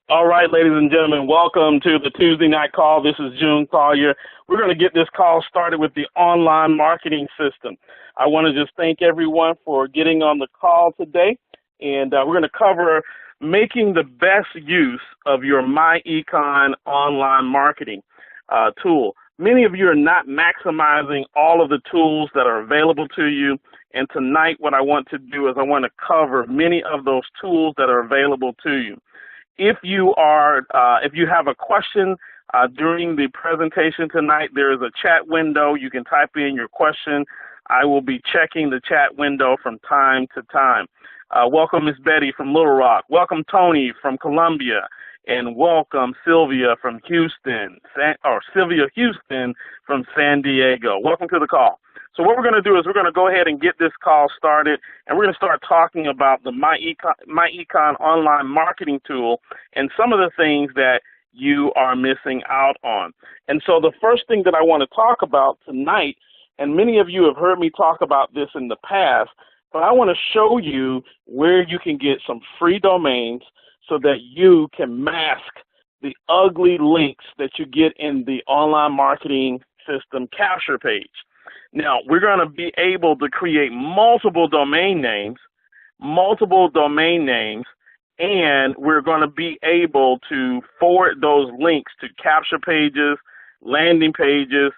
All right, ladies and gentlemen, welcome to the Tuesday night call. This is June Collier. We're going to get this call started with the online marketing system. I want to just thank everyone for getting on the call today, and we're going to cover making the best use of your myEcon online marketing tool. Many of you are not maximizing all of the tools that are available to you, and tonight what I want to do is I want to cover many of those tools that are available to you. If you have a question during the presentation tonight, there is a chat window. You can type in your question. I will be checking the chat window from time to time. Welcome, Miss Betty from Little Rock. Welcome, Tony from Columbia. And welcome, Sylvia from Houston, Sylvia Houston from San Diego. Welcome to the call. So what we're going to do is we're going to go ahead and get this call started, and we're going to start talking about the myEcon online marketing tool and some of the things that you are missing out on. And so the first thing that I want to talk about tonight, and many of you have heard me talk about this in the past, but I want to show you where you can get some free domains so that you can mask the ugly links that you get in the online marketing system capture page. Now, we're going to be able to create multiple domain names, and we're going to be able to forward those links to capture pages, landing pages,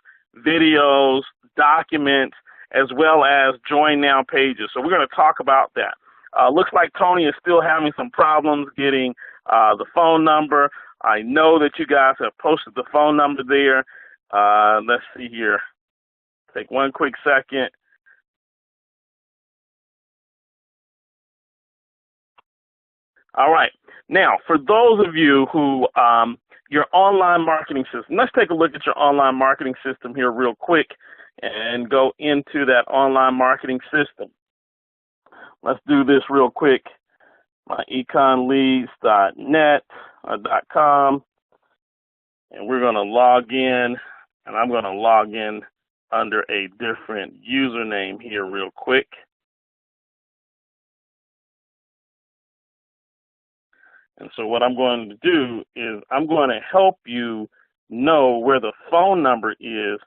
videos, documents, as well as join now pages. So we're going to talk about that. Looks like Tony is still having some problems getting the phone number. I know that you guys have posted the phone number there. Let's see here. Take one quick second. All right. Now, for those of you who, your online marketing system, let's take a look at your online marketing system here real quick and go into that online marketing system. Let's do this real quick. myeconleads.net or .com, and we're going to log in, and I'm going to log in under a different username here real quick. And so what I'm going to do is I'm going to help you know where the phone number is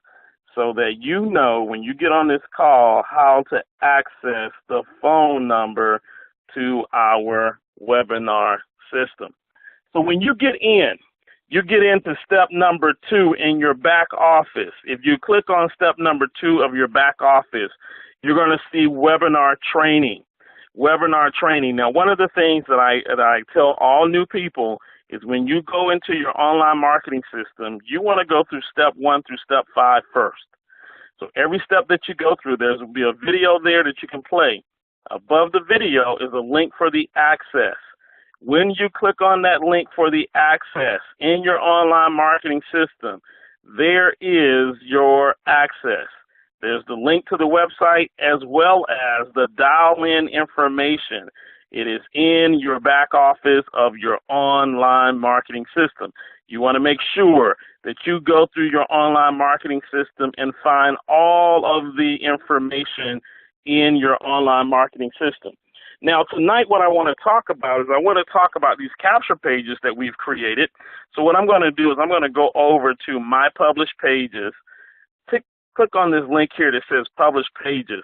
so that you know when you get on this call how to access the phone number to our webinar system. So when you get into step number 2 in your back office. If you click on step number 2 of your back office, you're going to see webinar training. Webinar training. Now, one of the things that I tell all new people is when you go into your online marketing system, you want to go through step 1 through step 5 first. So every step that you go through, there will be a video there that you can play. Above the video is a link for the access. When you click on that link for the access in your online marketing system, there is your access. There's the link to the website as well as the dial-in information. It is in your back office of your online marketing system. You want to make sure that you go through your online marketing system and find all of the information in your online marketing system. Now, tonight what I want to talk about is I want to talk about these capture pages that we've created. So what I'm going to do is I'm going to go over to My Published Pages. Click on this link here that says Publish Pages.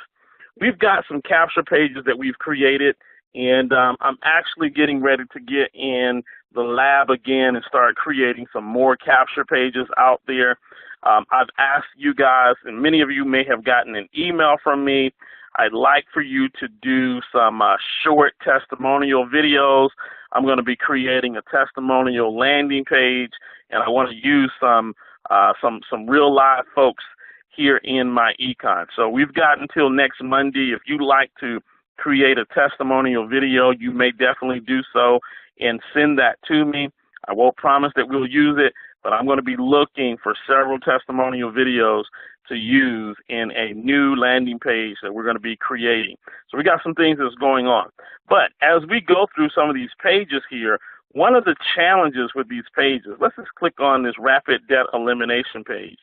We've got some capture pages that we've created, and I'm actually getting ready to get in the lab again and start creating some more capture pages out there. I've asked you guys, and many of you may have gotten an email from me. I'd like for you to do some short testimonial videos. I'm going to be creating a testimonial landing page, and I want to use some real live folks here in myEcon. So we've got until next Monday. If you'd like to create a testimonial video, you may definitely do so and send that to me. I won't promise that we'll use it, but I'm going to be looking for several testimonial videos to use in a new landing page that we're going to be creating. So we got some things that's going on. But as we go through some of these pages here, one of the challenges with these pages, let's just click on this rapid debt elimination page.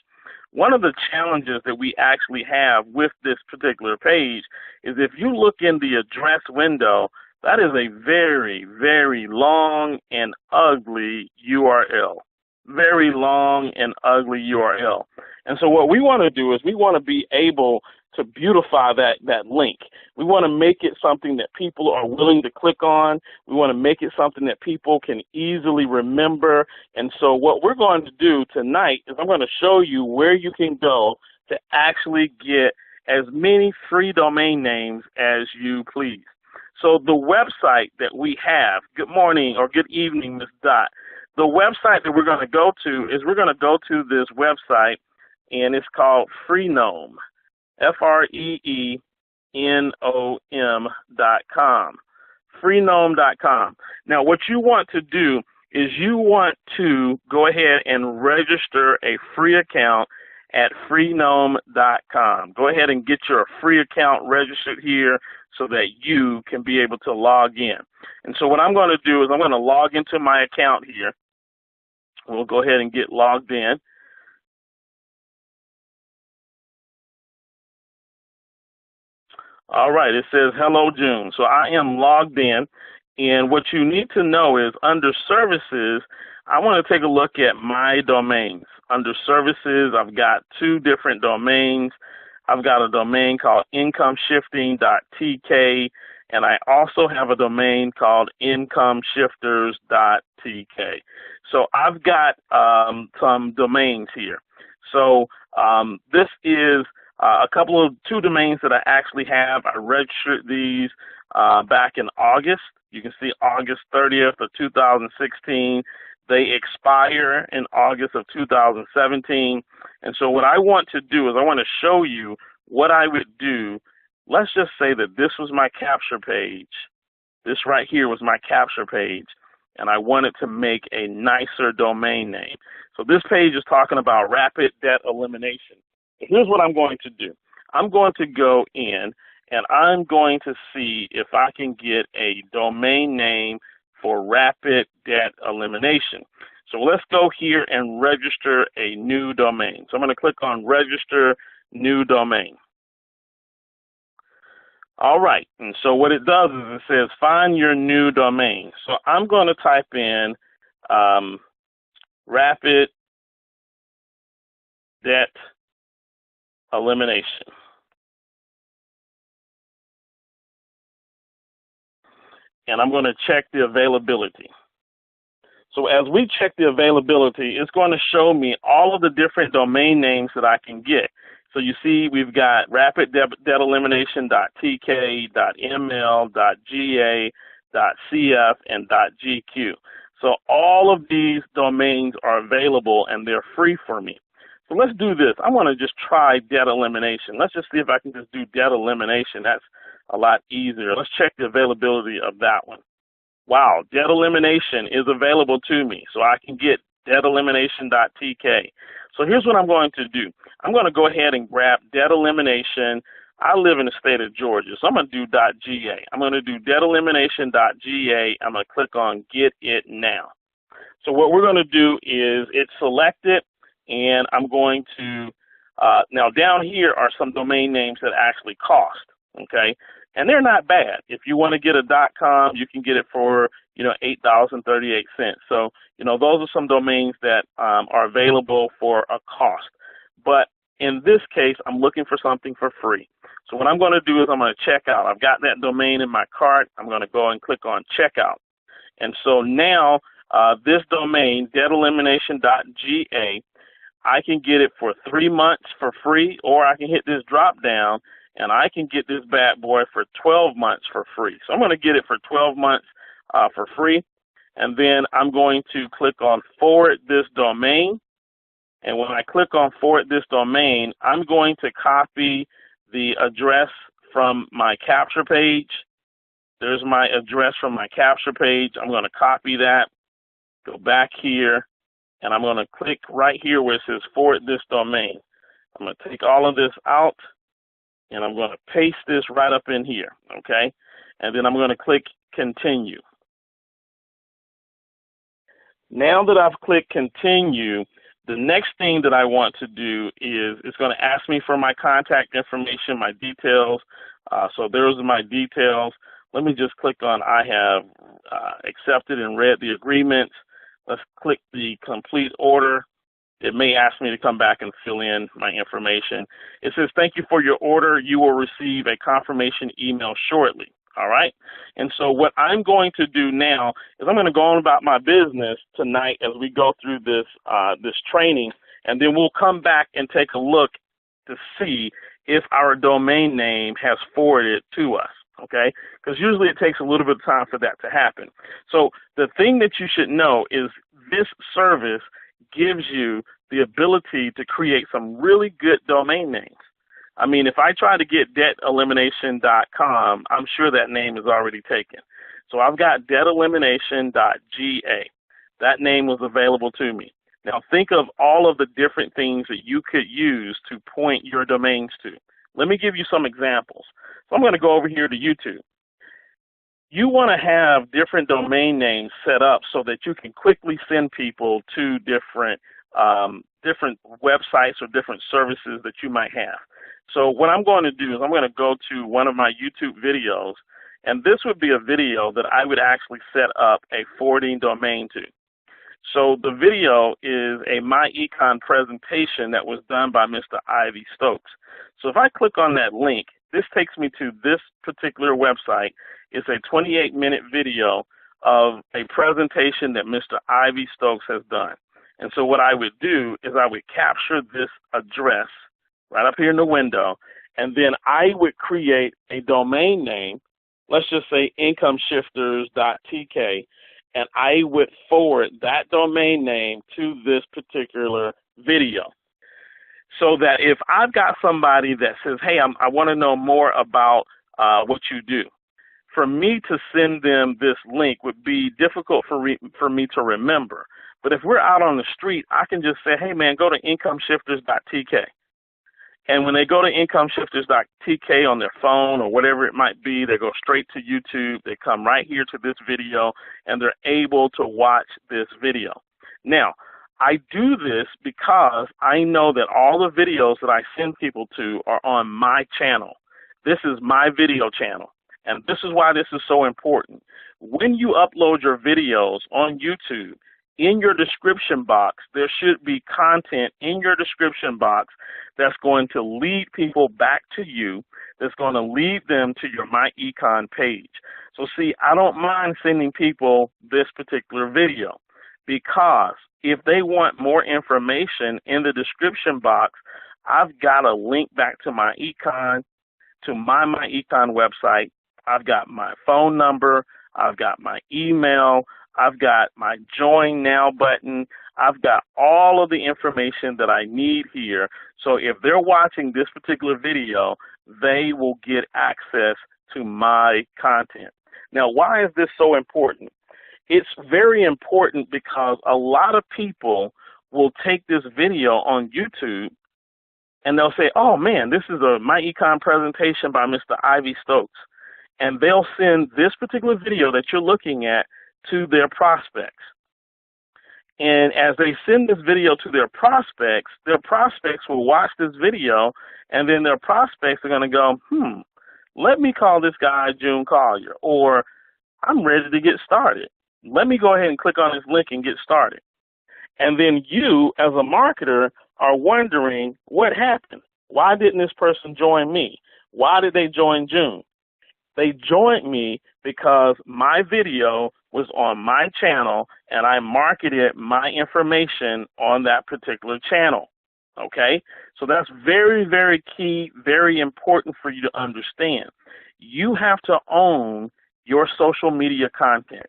One of the challenges that we actually have with this particular page is if you look in the address window, That is a very, very long and ugly URL. Very long and ugly URL. And so what we want to do is we want to be able to beautify that link. We want to make it something that people are willing to click on. We want to make it something that people can easily remember. And so what we're going to do tonight is I'm going to show you where you can go to actually get as many free domain names as you please. So the website that we have, good morning or good evening, Ms. Dot. The website that we're going to go to is we're going to go to this website, and it's called Freenome, FREENOM.com, freenome.com. Now, what you want to do is you want to go ahead and register a free account at freenome.com. Go ahead and get your free account registered here so that you can be able to log in. And so what I'm going to do is I'm going to log into my account here. We'll go ahead and get logged in. All right, it says, hello, June. So I am logged in, and what you need to know is under services, I want to take a look at my domains. Under services, I've got two different domains. I've got a domain called incomeshifting.tk, and I also have a domain called incomeshifters.tk. So I've got some domains here. So this is two domains that I actually have. I registered these back in August. You can see August 30th of 2016. They expire in August of 2017. And so what I want to do is I want to show you what I would do. Let's just say that this was my capture page. This right here was my capture page, and I wanted to make a nicer domain name. So this page is talking about rapid debt elimination. Here's what I'm going to do. I'm going to go in, and I'm going to see if I can get a domain name for rapid debt elimination. So let's go here and register a new domain. So I'm going to click on register new domain. All right, and so what it does is it says find your new domain. So I'm going to type in rapid debt elimination. And I'm going to check the availability. So as we check the availability, it's going to show me all of the different domain names that I can get. So you see we've got rapid debt elimination.tk, .ml, .ga, .cf, and .gq. So all of these domains are available and they're free for me. So let's do this. I want to just try debt elimination. Let's just see if I can just do debt elimination. That's a lot easier. Let's check the availability of that one. Wow, debt elimination is available to me. So I can get debtelimination.tk. So here's what I'm going to do. I'm going to go ahead and grab debt elimination. I live in the state of Georgia, so I'm going to do .ga. I'm going to do debtelimination.ga. I'm going to click on get it now. So what we're going to do is it's selected, and I'm going to, now down here are some domain names that actually cost, okay? And they're not bad. If you want to get a .com, you can get it for, $8.38. So, those are some domains that are available for a cost. But in this case, I'm looking for something for free. So what I'm going to do is I'm going to check out. I've got that domain in my cart. I'm going to go and click on checkout. And so now this domain, debtelimination.ga, I can get it for 3 months for free, or I can hit this drop down and I can get this bad boy for 12 months for free. So I'm going to get it for 12 months for free. And then I'm going to click on forward this domain. And when I click on forward this domain, I'm going to copy the address from my capture page. There's my address from my capture page. I'm going to copy that, go back here, and I'm going to click right here where it says forward this domain. I'm going to take all of this out, and I'm going to paste this right up in here, okay? And then I'm going to click continue. Now that I've clicked continue, the next thing that I want to do is it's going to ask me for my contact information, my details. So those are my details. Let me just click on I have accepted and read the agreements. Let's click the complete order. It may ask me to come back and fill in my information. It says, thank you for your order. You will receive a confirmation email shortly. All right. And so what I'm going to do now is I'm going to go on about my business tonight as we go through this training, and then we'll come back and take a look to see if our domain name has forwarded to us. Okay, because usually it takes a little bit of time for that to happen. So the thing that you should know is this service gives you the ability to create some really good domain names. I mean, if I try to get debtelimination.com, I'm sure that name is already taken. So I've got debtelimination.ga. That name was available to me. Now think of all of the different things that you could use to point your domains to. Let me give you some examples. So I'm going to go over here to YouTube. You want to have different domain names set up so that you can quickly send people to different websites or different services that you might have. So what I'm going to do is I'm going to go to one of my YouTube videos, and this would be a video that I would actually set up a forwarding domain to. So the video is a myEcon presentation that was done by Mr. Ivy Stokes. So if I click on that link, this takes me to this particular website. It's a 28-minute video of a presentation that Mr. Ivy Stokes has done. And so what I would do is I would capture this address right up here in the window, and then I would create a domain name, let's just say incomeshifters.tk, and I would forward that domain name to this particular video. So that if I've got somebody that says, hey, I want to know more about what you do, for me to send them this link would be difficult for me to remember. But if we're out on the street, I can just say, hey, man, go to incomeshifters.tk. And when they go to incomeshifters.tk on their phone or whatever it might be, they go straight to YouTube. They come right here to this video, and they're able to watch this video. Now, I do this because I know that all the videos that I send people to are on my channel. This is my video channel, and this is why this is so important. When you upload your videos on YouTube, in your description box, there should be content in your description box that's going to lead people back to you, that's going to lead them to your myEcon page. So see, I don't mind sending people this particular video because if they want more information in the description box, I've got a link back to myEcon, to my myEcon website. I've got my phone number, I've got my email, I've got my Join Now button. I've got all of the information that I need here. So if they're watching this particular video, they will get access to my content. Now, why is this so important? It's very important because a lot of people will take this video on YouTube and they'll say, oh man, this is a myEcon presentation by Mr. Ivy Stokes. And they'll send this particular video that you're looking at to their prospects. And as they send this video to their prospects will watch this video, and then their prospects are going to go, let me call this guy June Collier, or I'm ready to get started. Let me go ahead and click on this link and get started. And then you, as a marketer, are wondering what happened. Why didn't this person join me? Why did they join June? They joined me because my video was on my channel and I marketed my information on that particular channel. Okay? So that's very, very key, very important for you to understand. You have to own your social media content.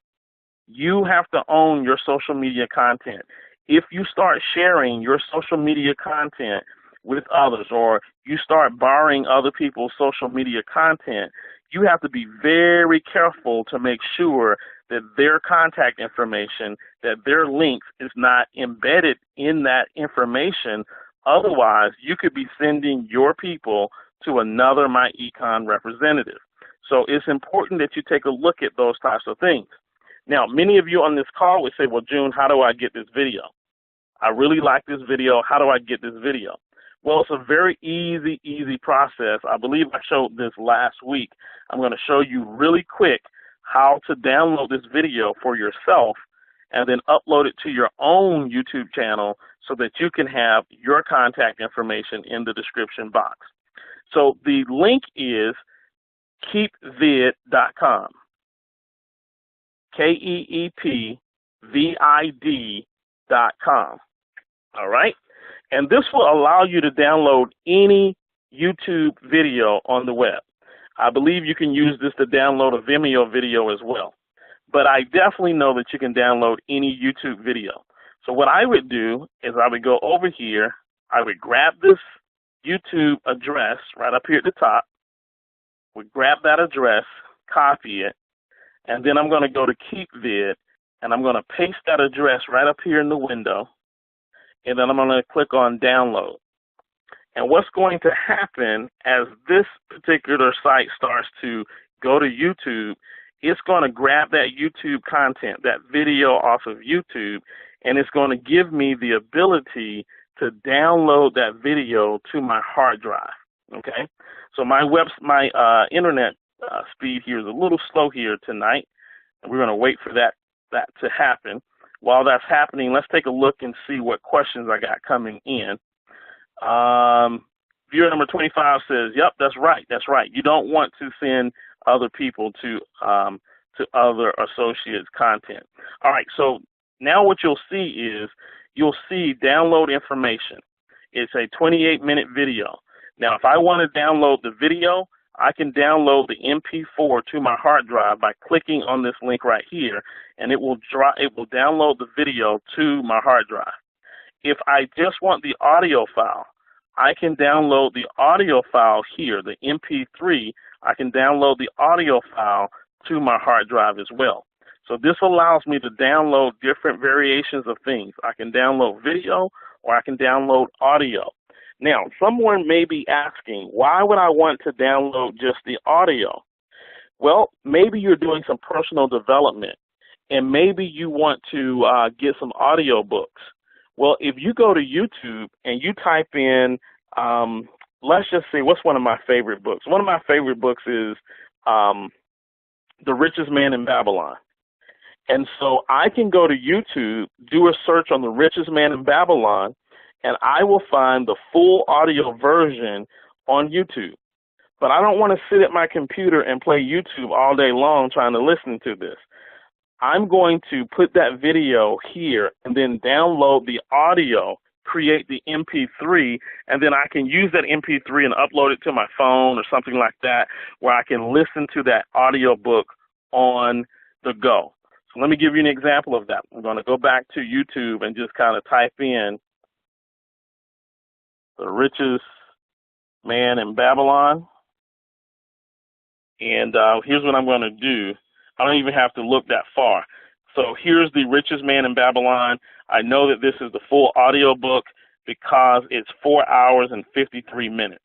You have to own your social media content. If you start sharing your social media content with others, or you start borrowing other people's social media content, you have to be very careful to make sure that their contact information, that their links is not embedded in that information. Otherwise, you could be sending your people to another myEcon representative. So it's important that you take a look at those types of things. Now, many of you on this call would say, well, June, how do I get this video? I really like this video. How do I get this video? Well, it's a very easy process. I believe I showed this last week. I'm going to show you really quick how to download this video for yourself and then upload it to your own YouTube channel so that you can have your contact information in the description box. So the link is keepvid.com. KEEPVID.com. All right? And this will allow you to download any YouTube video on the web. I believe you can use this to download a Vimeo video as well. But I definitely know that you can download any YouTube video. So what I would do is I would go over here. I would grab this YouTube address right up here at the top. Would grab that address, copy it, and then I'm going to go to KeepVid, and I'm going to paste that address right up here in the window, and then I'm going to click on Download. And what's going to happen as this particular site starts to go to YouTube, it's going to grab that YouTube content, that video off of YouTube, and it's going to give me the ability to download that video to my hard drive. Okay, so my internet speed here is a little slow here tonight, and we're going to wait for that to happen. While that's happening, let's take a look and see what questions I got coming in. Viewer number 25 says, "Yep, that's right. That's right. You don't want to send other people to other associates' content." All right. So now what you'll see is you'll see download information. It's a 28-minute video. Now, if I want to download the video, I can download the MP4 to my hard drive by clicking on this link right here, and it will download the video to my hard drive. If I just want the audio file, I can download the audio file here, the MP3. I can download the audio file to my hard drive as well. So this allows me to download different variations of things. I can download video or I can download audio. Now, someone may be asking, why would I want to download just the audio? Well, maybe you're doing some personal development, and maybe you want to get some audio books. Well, if you go to YouTube and you type in, let's just see, what's one of my favorite books? One of my favorite books is The Richest Man in Babylon. And so I can go to YouTube, do a search on The Richest Man in Babylon, and I will find the full audio version on YouTube. But I don't want to sit at my computer and play YouTube all day long trying to listen to this. I'm going to put that video here and then download the audio, create the MP3, and then I can use that MP3 and upload it to my phone or something like that where I can listen to that audio book on the go. So let me give you an example of that. I'm going to go back to YouTube and just kind of type in The Richest Man in Babylon. And here's what I'm going to do. I don't even have to look that far. So here's The Richest Man in Babylon. I know that this is the full audio book because it's 4 hours and 53 minutes.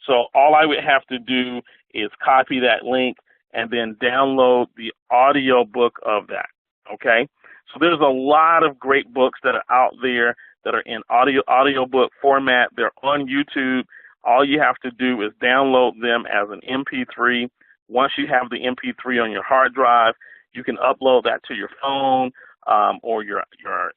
So all I would have to do is copy that link and then download the audio book of that. Okay? So there's a lot of great books that are out there that are in audiobook format. They're on YouTube. All you have to do is download them as an MP3. Once you have the MP3 on your hard drive, you can upload that to your phone or your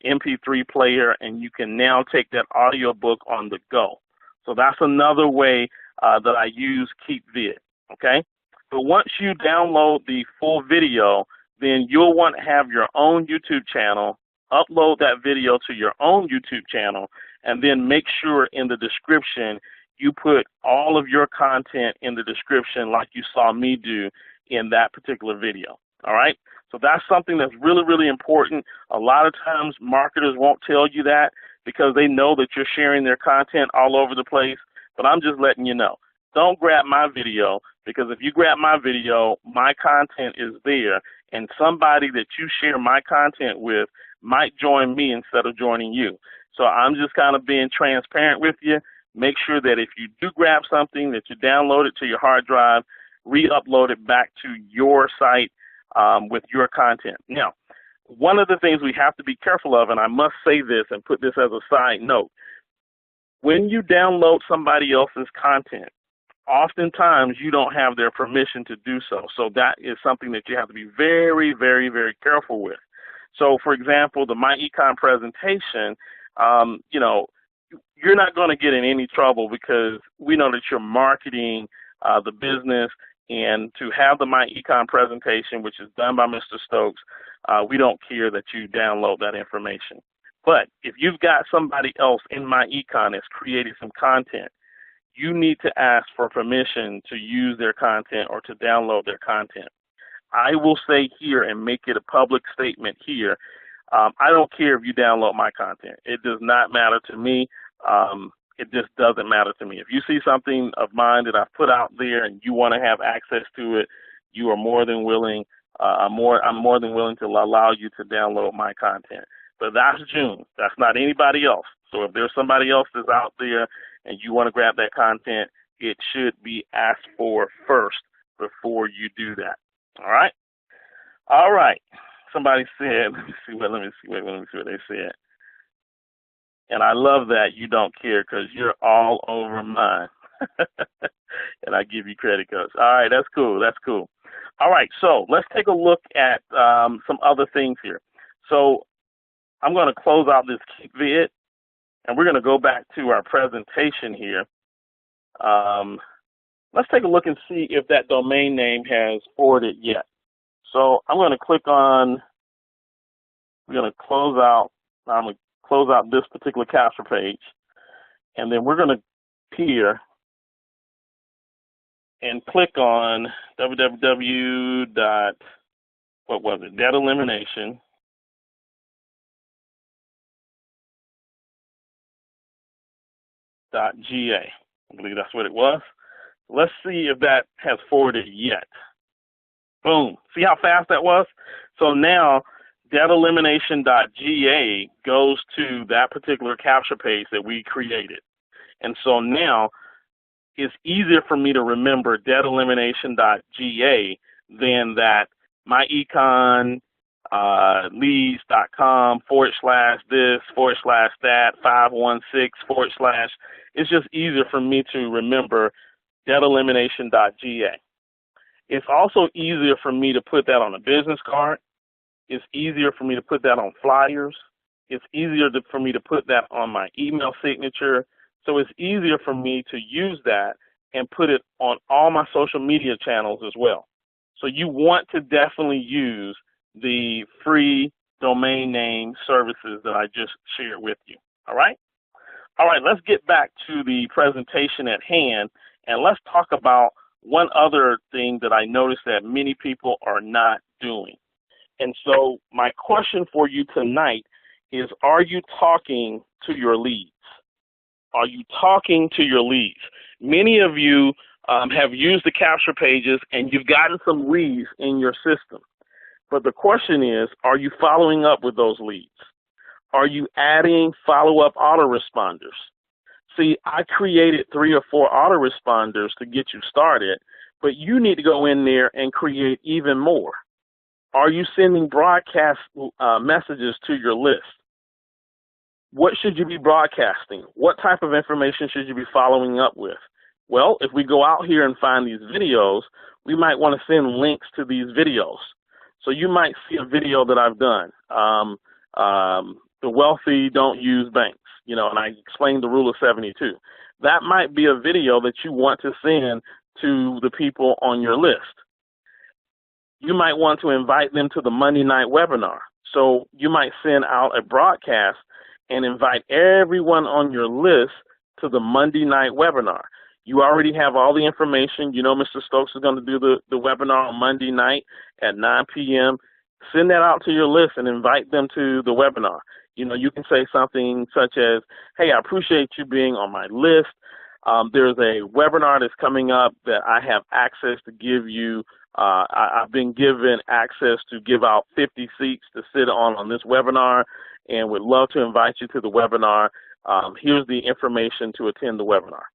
MP3 player, and you can now take that audiobook on the go. So that's another way that I use KeepVid, okay? But once you download the full video, then you'll want to have your own YouTube channel, upload that video to your own YouTube channel, and then make sure in the description you put all of your content in the description like you saw me do in that particular video. All right? So that's something that's really, really important. A lot of times marketers won't tell you that because they know that you're sharing their content all over the place. But I'm just letting you know. Don't grab my video, because if you grab my video, my content is there, and somebody that you share my content with might join me instead of joining you. So I'm just kind of being transparent with you. Make sure that if you do grab something, that you download it to your hard drive, re-upload it back to your site with your content. Now, one of the things we have to be careful of, and I must say this and put this as a side note, When you download somebody else's content, oftentimes you don't have their permission to do so. So that is something that you have to be very, very, very careful with. So, for example, the myEcon presentation, you know, you're not going to get in any trouble because we know that you're marketing the business, and to have the myEcon presentation, which is done by Mr. Stokes, we don't care that you download that information. But if you've got somebody else in myEcon that's created some content, you need to ask for permission to use their content or to download their content. I will say here and make it a public statement here, I don't care if you download my content. It does not matter to me. It just doesn't matter to me. If you see something of mine that I've put out there and you want to have access to it, you are more than willing. I'm more than willing to allow you to download my content. But that's June. That's not anybody else. So if there's somebody else that's out there and you want to grab that content, it should be asked for first before you do that. All right? All right. Somebody said, let me see what they said. And I love that you don't care because you're all over mine. And I give you credit codes. All right, that's cool. That's cool. All right, so let's take a look at some other things here. So I'm going to close out this vid, and we're going to go back to our presentation here. Let's take a look and see if that domain name has forwarded yet. So I'm going to click on, we're going to close out, I'm going to close out this particular capture page, and then we're going to peer and click on www. What was it? Data elimination. .ga. I believe that's what it was. Let's see if that has forwarded yet. Boom. See how fast that was? So now data elimination.ga goes to that particular capture page that we created. And so now it's easier for me to remember data elimination.ga than that myEcon leads.com /this/that 516 / it's just easier for me to remember data elimination.ga. It's also easier for me to put that on a business card. It's easier for me to put that on flyers. It's easier for me to put that on my email signature. So it's easier for me to use that and put it on all my social media channels as well. So you want to definitely use the free domain name services that I just shared with you. All right? All right, let's get back to the presentation at hand, and let's talk about one other thing that I noticed that many people are not doing. And so my question for you tonight is, are you talking to your leads? Are you talking to your leads? Many of you have used the capture pages and you've gotten some leads in your system. But the question is, are you following up with those leads? Are you adding follow-up autoresponders? See, I created 3 or 4 autoresponders to get you started, but you need to go in there and create even more. Are you sending broadcast messages to your list? What should you be broadcasting? What type of information should you be following up with? Well, if we go out here and find these videos, we might want to send links to these videos. So you might see a video that I've done. The wealthy don't use banks, you know, and I explained the rule of 72. That might be a video that you want to send to the people on your list. You might want to invite them to the Monday night webinar. So you might send out a broadcast and invite everyone on your list to the Monday night webinar. You already have all the information. You know Mr. Stokes is going to do the webinar on Monday night at 9 p.m. Send that out to your list and invite them to the webinar. You know, you can say something such as, hey, I appreciate you being on my list. There's a webinar that's coming up that I have access to give you. I've been given access to give out 50 seats to sit on this webinar and would love to invite you to the webinar. Here's the information to attend the webinar.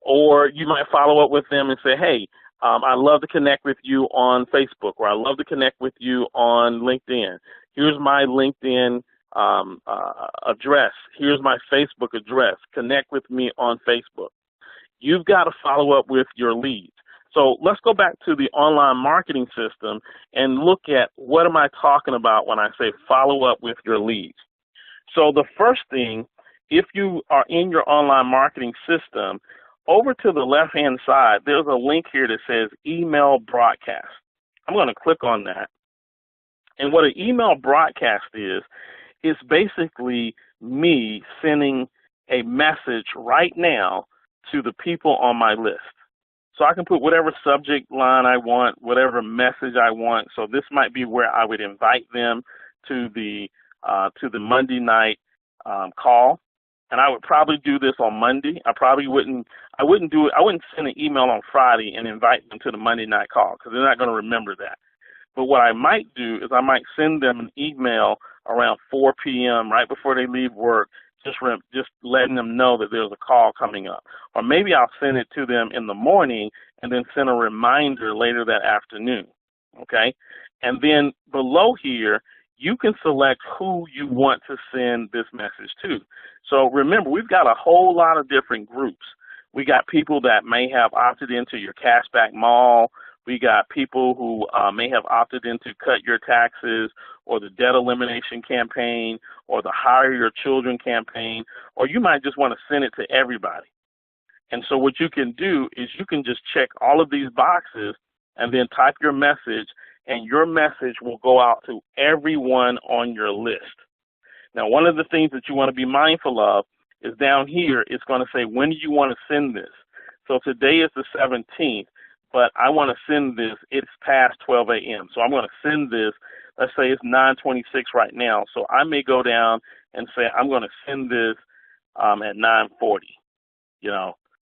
Or you might follow up with them and say, hey, I'd love to connect with you on Facebook, or I'd love to connect with you on LinkedIn. Here's my LinkedIn address. Here's my Facebook address. Connect with me on Facebook. You've got to follow up with your leads. So let's go back to the online marketing system and look at what am I talking about when I say follow up with your leads. So the first thing, if you are in your online marketing system, over to the left-hand side, there's a link here that says email broadcast. I'm going to click on that. And what an email broadcast is basically me sending a message right now to the people on my list. So I can put whatever subject line I want, whatever message I want. So this might be where I would invite them to the Monday night call. And I would probably do this on Monday. I wouldn't send an email on Friday and invite them to the Monday night call because they're not going to remember that. But what I might do is I might send them an email around 4 p.m. right before they leave work, just letting them know that there's a call coming up. Or maybe I'll send it to them in the morning and then send a reminder later that afternoon, okay? And then below here, you can select who you want to send this message to. So remember, we've got a whole lot of different groups. We got people that may have opted into your cashback mall. We got people who may have opted into cut your taxes or the debt elimination campaign or the hire your children campaign, or you might just want to send it to everybody. And so what you can do is you can just check all of these boxes and then type your message, and your message will go out to everyone on your list. Now, one of the things that you want to be mindful of is down here, it's going to say, when do you want to send this? So today is the 17th, but I want to send this, it's past 12 a.m. So I'm going to send this, let's say it's 9:26 right now. So I may go down and say, I'm going to send this at 9:40,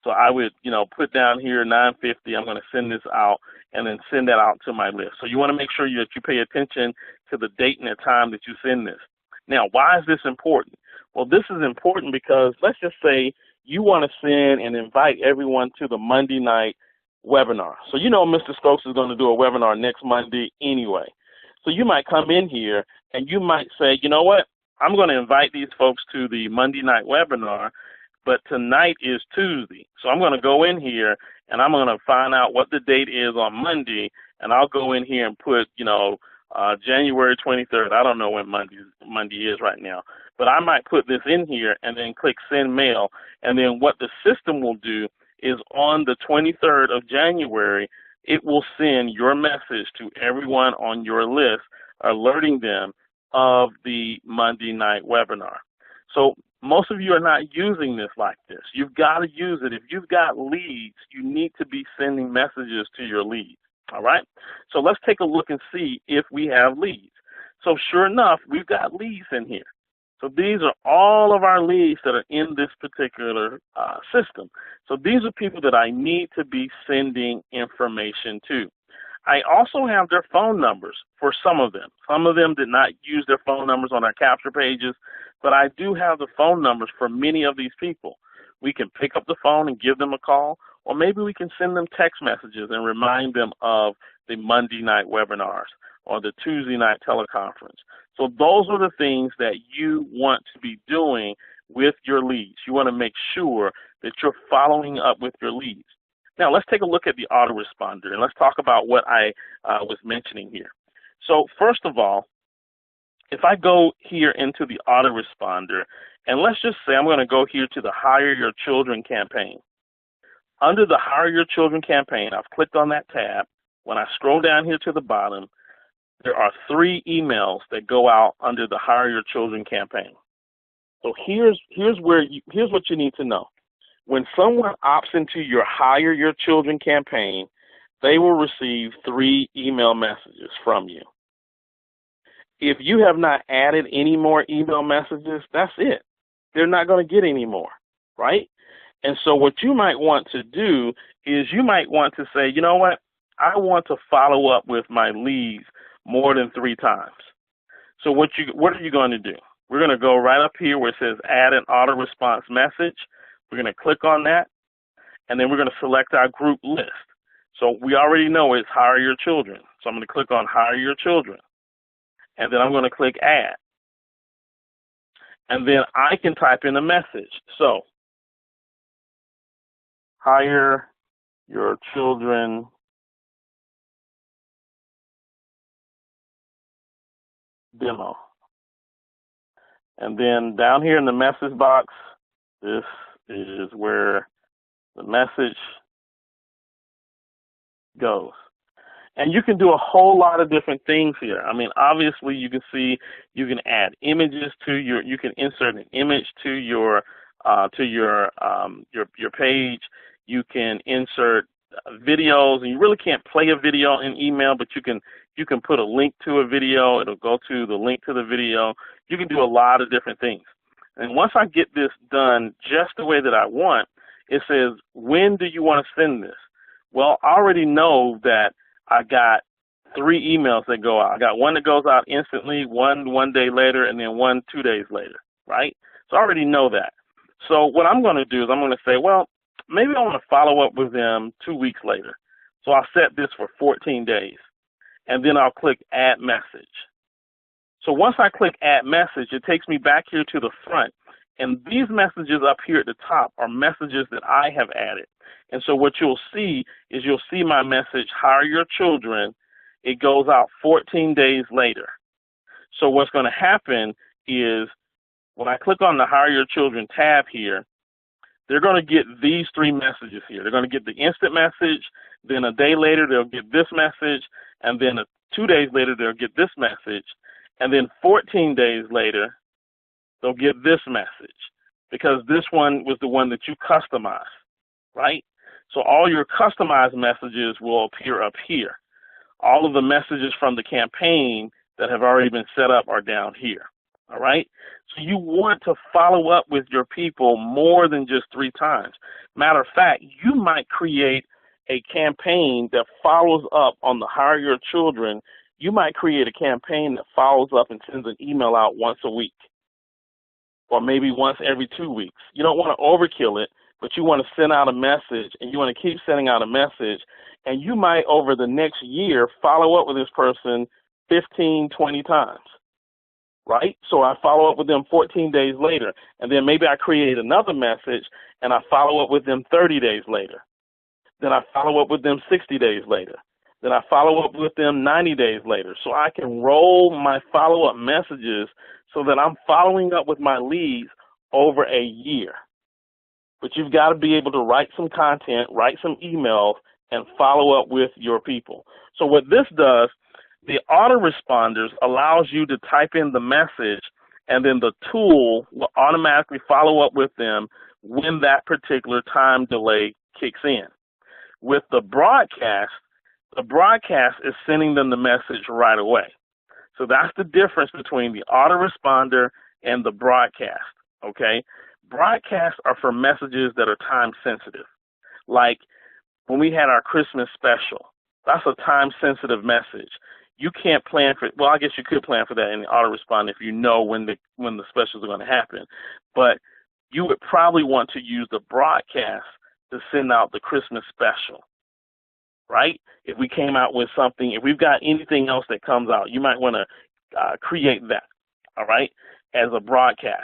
So I would, put down here 9:50, I'm going to send this out and then send that out to my list. So you want to make sure that you pay attention to the date and the time that you send this. Now, why is this important? Well, this is important because let's just say you want to send and invite everyone to the Monday night webinar. So Mr. Stokes is going to do a webinar next Monday anyway. So you might come in here and you might say, you know what, I'm going to invite these folks to the Monday night webinar, but tonight is Tuesday. So I'm going to go in here and I'm going to find out what the date is on Monday, and I'll go in here and put, January 23rd. I don't know when Monday is right now, but I might put this in here and then click send mail. And then what the system will do is on the 23rd of January, it will send your message to everyone on your list, alerting them of the Monday night webinar. So most of you are not using this like this. You've got to use it. If you've got leads, you need to be sending messages to your leads. All right? So let's take a look and see if we have leads. So sure enough, we've got leads in here. So these are all of our leads that are in this particular system. So these are people that I need to be sending information to. I also have their phone numbers for some of them. Some of them did not use their phone numbers on our capture pages, but I do have the phone numbers for many of these people. We can pick up the phone and give them a call, or maybe we can send them text messages and remind them of the Monday night webinars or the Tuesday night teleconference. So those are the things that you want to be doing with your leads. You want to make sure that you're following up with your leads. Now, let's take a look at the autoresponder, and let's talk about what I was mentioning here. So first of all, if I go here into the autoresponder, and let's just say I'm going to go here to the Hire Your Children campaign. Under the Hire Your Children campaign, I've clicked on that tab. When I scroll down here to the bottom, there are 3 emails that go out under the Hire Your Children campaign. So here's what you need to know. When someone opts into your Hire Your Children campaign, they will receive 3 email messages from you. If you have not added any more email messages, that's it. They're not going to get any more, right? And so what you might want to do is you might want to say, you know what, I want to follow up with my leads more than 3 times. So what are you going to do? We're going to go right up here where it says add an auto response message. We're going to click on that, and then we're going to select our group list. So we already know it's Hire Your Children. So I'm going to click on Hire Your Children, and then I'm going to click Add. and then I can type in a message. So, hire your children demo. And then down here in the message box, this is where the message goes. And you can do a whole lot of different things here. I mean, obviously you can see you can add images to you can insert an image to your page. You can insert videos, and you really can't play a video in email, but you can put a link to a video. It'll go to the link to the video. You can do a lot of different things. And once I get this done just the way that I want, it says, when do you want to send this? Well, I already know that I got 3 emails that go out. I got one that goes out instantly, one day later, and then one 2 days later, right? So I already know that. So what I'm going to do is I'm going to say, well, maybe I want to follow up with them 2 weeks later. So I'll set this for 14 days, and then I'll click Add Message. So once I click Add Message, it takes me back here to the front. And these messages up here at the top are messages that I have added. And so what you'll see is you'll see my message, hire your children. It goes out 14 days later. So what's going to happen is when I click on the hire your children tab here, they're going to get these 3 messages here. They're going to get the instant message, then a day later they'll get this message, and then 2 days later they'll get this message, and then 14 days later they'll get this message, because this one was the one that you customized, right? So all your customized messages will appear up here. All of the messages from the campaign that have already been set up are down here, all right? So you want to follow up with your people more than just 3 times. Matter of fact, you might create a campaign that follows up on the hire your children. You might create a campaign that follows up and sends an email out once a week, or maybe once every 2 weeks. You don't want to overkill it, but you want to send out a message, and you want to keep sending out a message, and you might, over the next year, follow up with this person 15, 20 times, right? So I follow up with them 14 days later, and then maybe I create another message, and I follow up with them 30 days later. Then I follow up with them 60 days later. Then I follow up with them 90 days later. So I can roll my follow-up messages so that I'm following up with my leads over a year. But you've got to be able to write some content, write some emails, and follow up with your people. So what this does, the autoresponders allows you to type in the message, and then the tool will automatically follow up with them when that particular time delay kicks in. With the broadcast is sending them the message right away. So that's the difference between the autoresponder and the broadcast, okay? Broadcasts are for messages that are time sensitive. Like when we had our Christmas special, that's a time sensitive message. You can't plan for, well, I guess you could plan for that in the autoresponder if you know when the specials are going to happen. But you would probably want to use the broadcast to send out the Christmas special, right? If we came out with something, if we've got anything else that comes out, you might want to create that, all right, as a broadcast.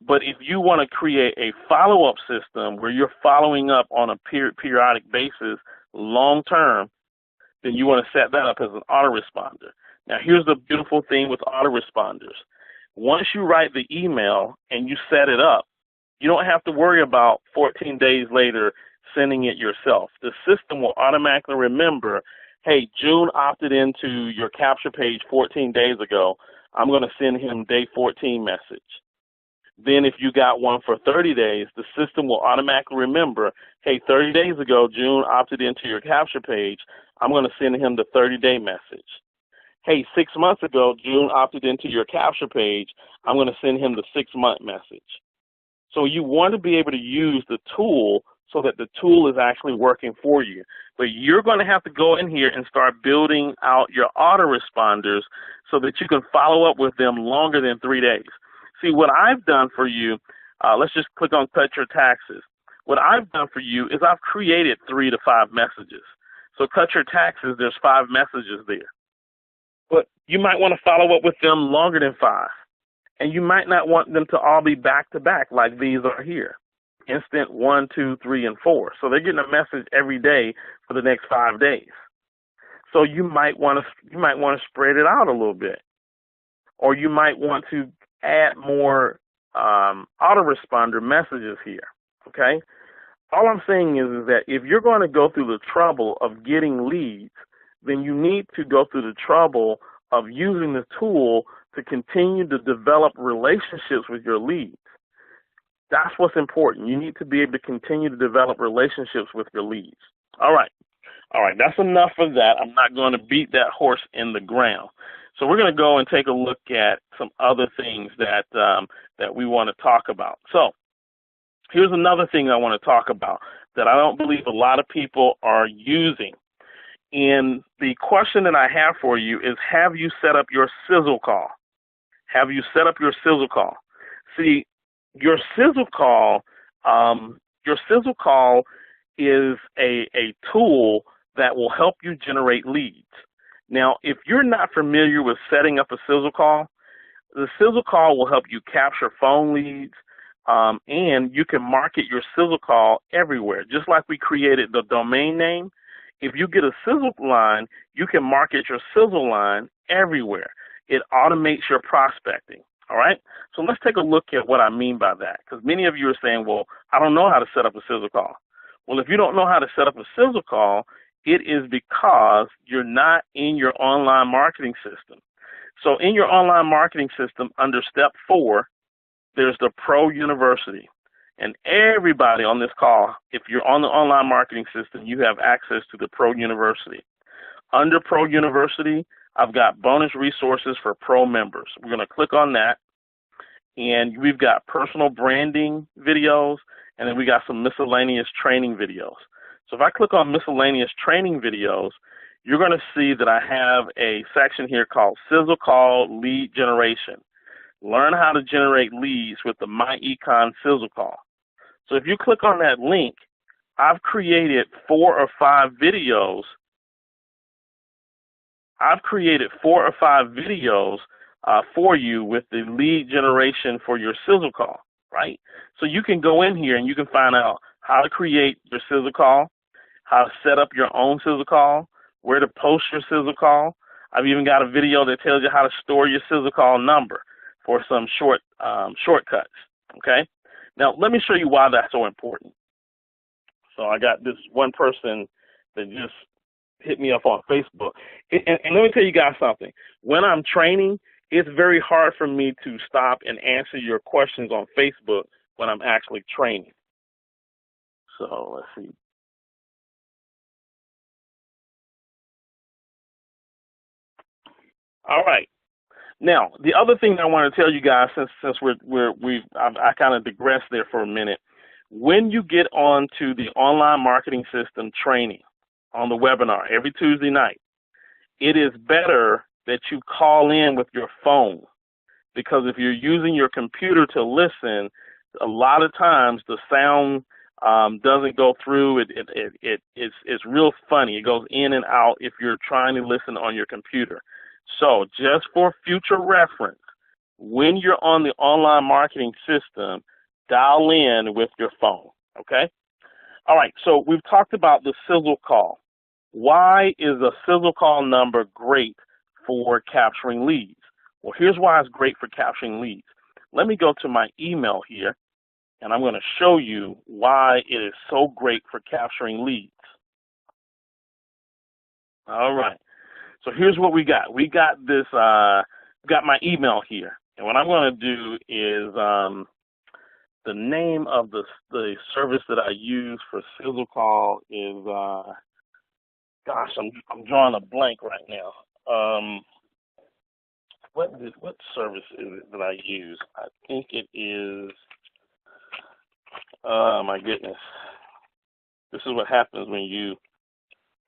But if you want to create a follow-up system where you're following up on a periodic basis long term, then you want to set that up as an autoresponder. Now, here's the beautiful thing with autoresponders. Once you write the email and you set it up, you don't have to worry about 14 days later sending it yourself. The system will automatically remember, hey, June opted into your capture page 14 days ago. I'm going to send him day 14 message. Then if you got one for 30 days, the system will automatically remember, hey, 30 days ago, June opted into your capture page. I'm going to send him the 30-day message. Hey, 6 months ago, June opted into your capture page. I'm going to send him the 6-month message. So you want to be able to use the tool so that the tool is actually working for you. But you're going to have to go in here and start building out your autoresponders so that you can follow up with them longer than 3 days. See, what I've done for you, let's just click on Cut Your Taxes. What I've done for you is I've created 3 to 5 messages. So Cut Your Taxes, there's 5 messages there. But you might want to follow up with them longer than 5. And you might not want them to all be back to back like these are here. Instant 1, 2, 3, and 4. So they're getting a message every day for the next 5 days. So you might want to spread it out a little bit, or you might want to add more autoresponder messages here. Okay. All I'm saying is that if you're going to go through the trouble of getting leads, then you need to go through the trouble of using the tool to continue to develop relationships with your leads. That's what's important. You need to be able to continue to develop relationships with your leads. All right. That's enough of that. I'm not going to beat that horse in the ground. So we're going to go and take a look at some other things that we want to talk about. So here's another thing I want to talk about that I don't believe a lot of people are using. And the question that I have for you is, have you set up your sizzle call? Have you set up your sizzle call? See, your sizzle call is a tool that will help you generate leads. Now, if you're not familiar with setting up a sizzle call, the sizzle call will help you capture phone leads, and you can market your sizzle call everywhere. Just like we created the domain name, if you get a sizzle line, you can market your sizzle line everywhere. It automates your prospecting. All right, so let's take a look at what I mean by that, because many of you are saying, well, I don't know how to set up a sizzle call. Well, if you don't know how to set up a sizzle call, it is because you're not in your online marketing system. So in your online marketing system, under step 4, there's the Pro University. And everybody on this call, if you're on the online marketing system, you have access to the Pro University. Under Pro University, I've got bonus resources for Pro members. We're going to click on that, and we've got personal branding videos, and then we got some miscellaneous training videos. So if I click on miscellaneous training videos, you're going to see that I have a section here called Sizzle Call Lead Generation. Learn how to generate leads with the myEcon Sizzle Call. So if you click on that link, I've created 4 or 5 videos. For you with the lead generation for your sizzle call, right? So you can go in here and you can find out how to create your sizzle call, how to set up your own sizzle call, where to post your sizzle call. I've even got a video that tells you how to store your sizzle call number for some shortcuts, okay? Now, let me show you why that's so important. So I got this one person that just hit me up on Facebook. And let me tell you guys something. When I'm training, it's very hard for me to stop and answer your questions on Facebook when I'm actually training. So let's see. All right. Now, the other thing I want to tell you guys, since I kind of digressed there for a minute, when you get onto the online marketing system training on the webinar every Tuesday night, it is better that you call in with your phone, because if you're using your computer to listen, a lot of times the sound doesn't go through. It's real funny. It goes in and out if you're trying to listen on your computer. So just for future reference, when you're on the online marketing system, dial in with your phone, okay? All right, so we've talked about the sizzle call. Why is a sizzle call number great for capturing leads? Well, here's why it's great for capturing leads. Let me go to my email here, and I'm going to show you why it is so great for capturing leads. All right. So here's what we got. We got this, got my email here. And what I'm going to do is the name of the service that I use for sizzle call is, gosh, I'm drawing a blank right now. What service is it that I use? I think it is, my goodness. This is what happens when you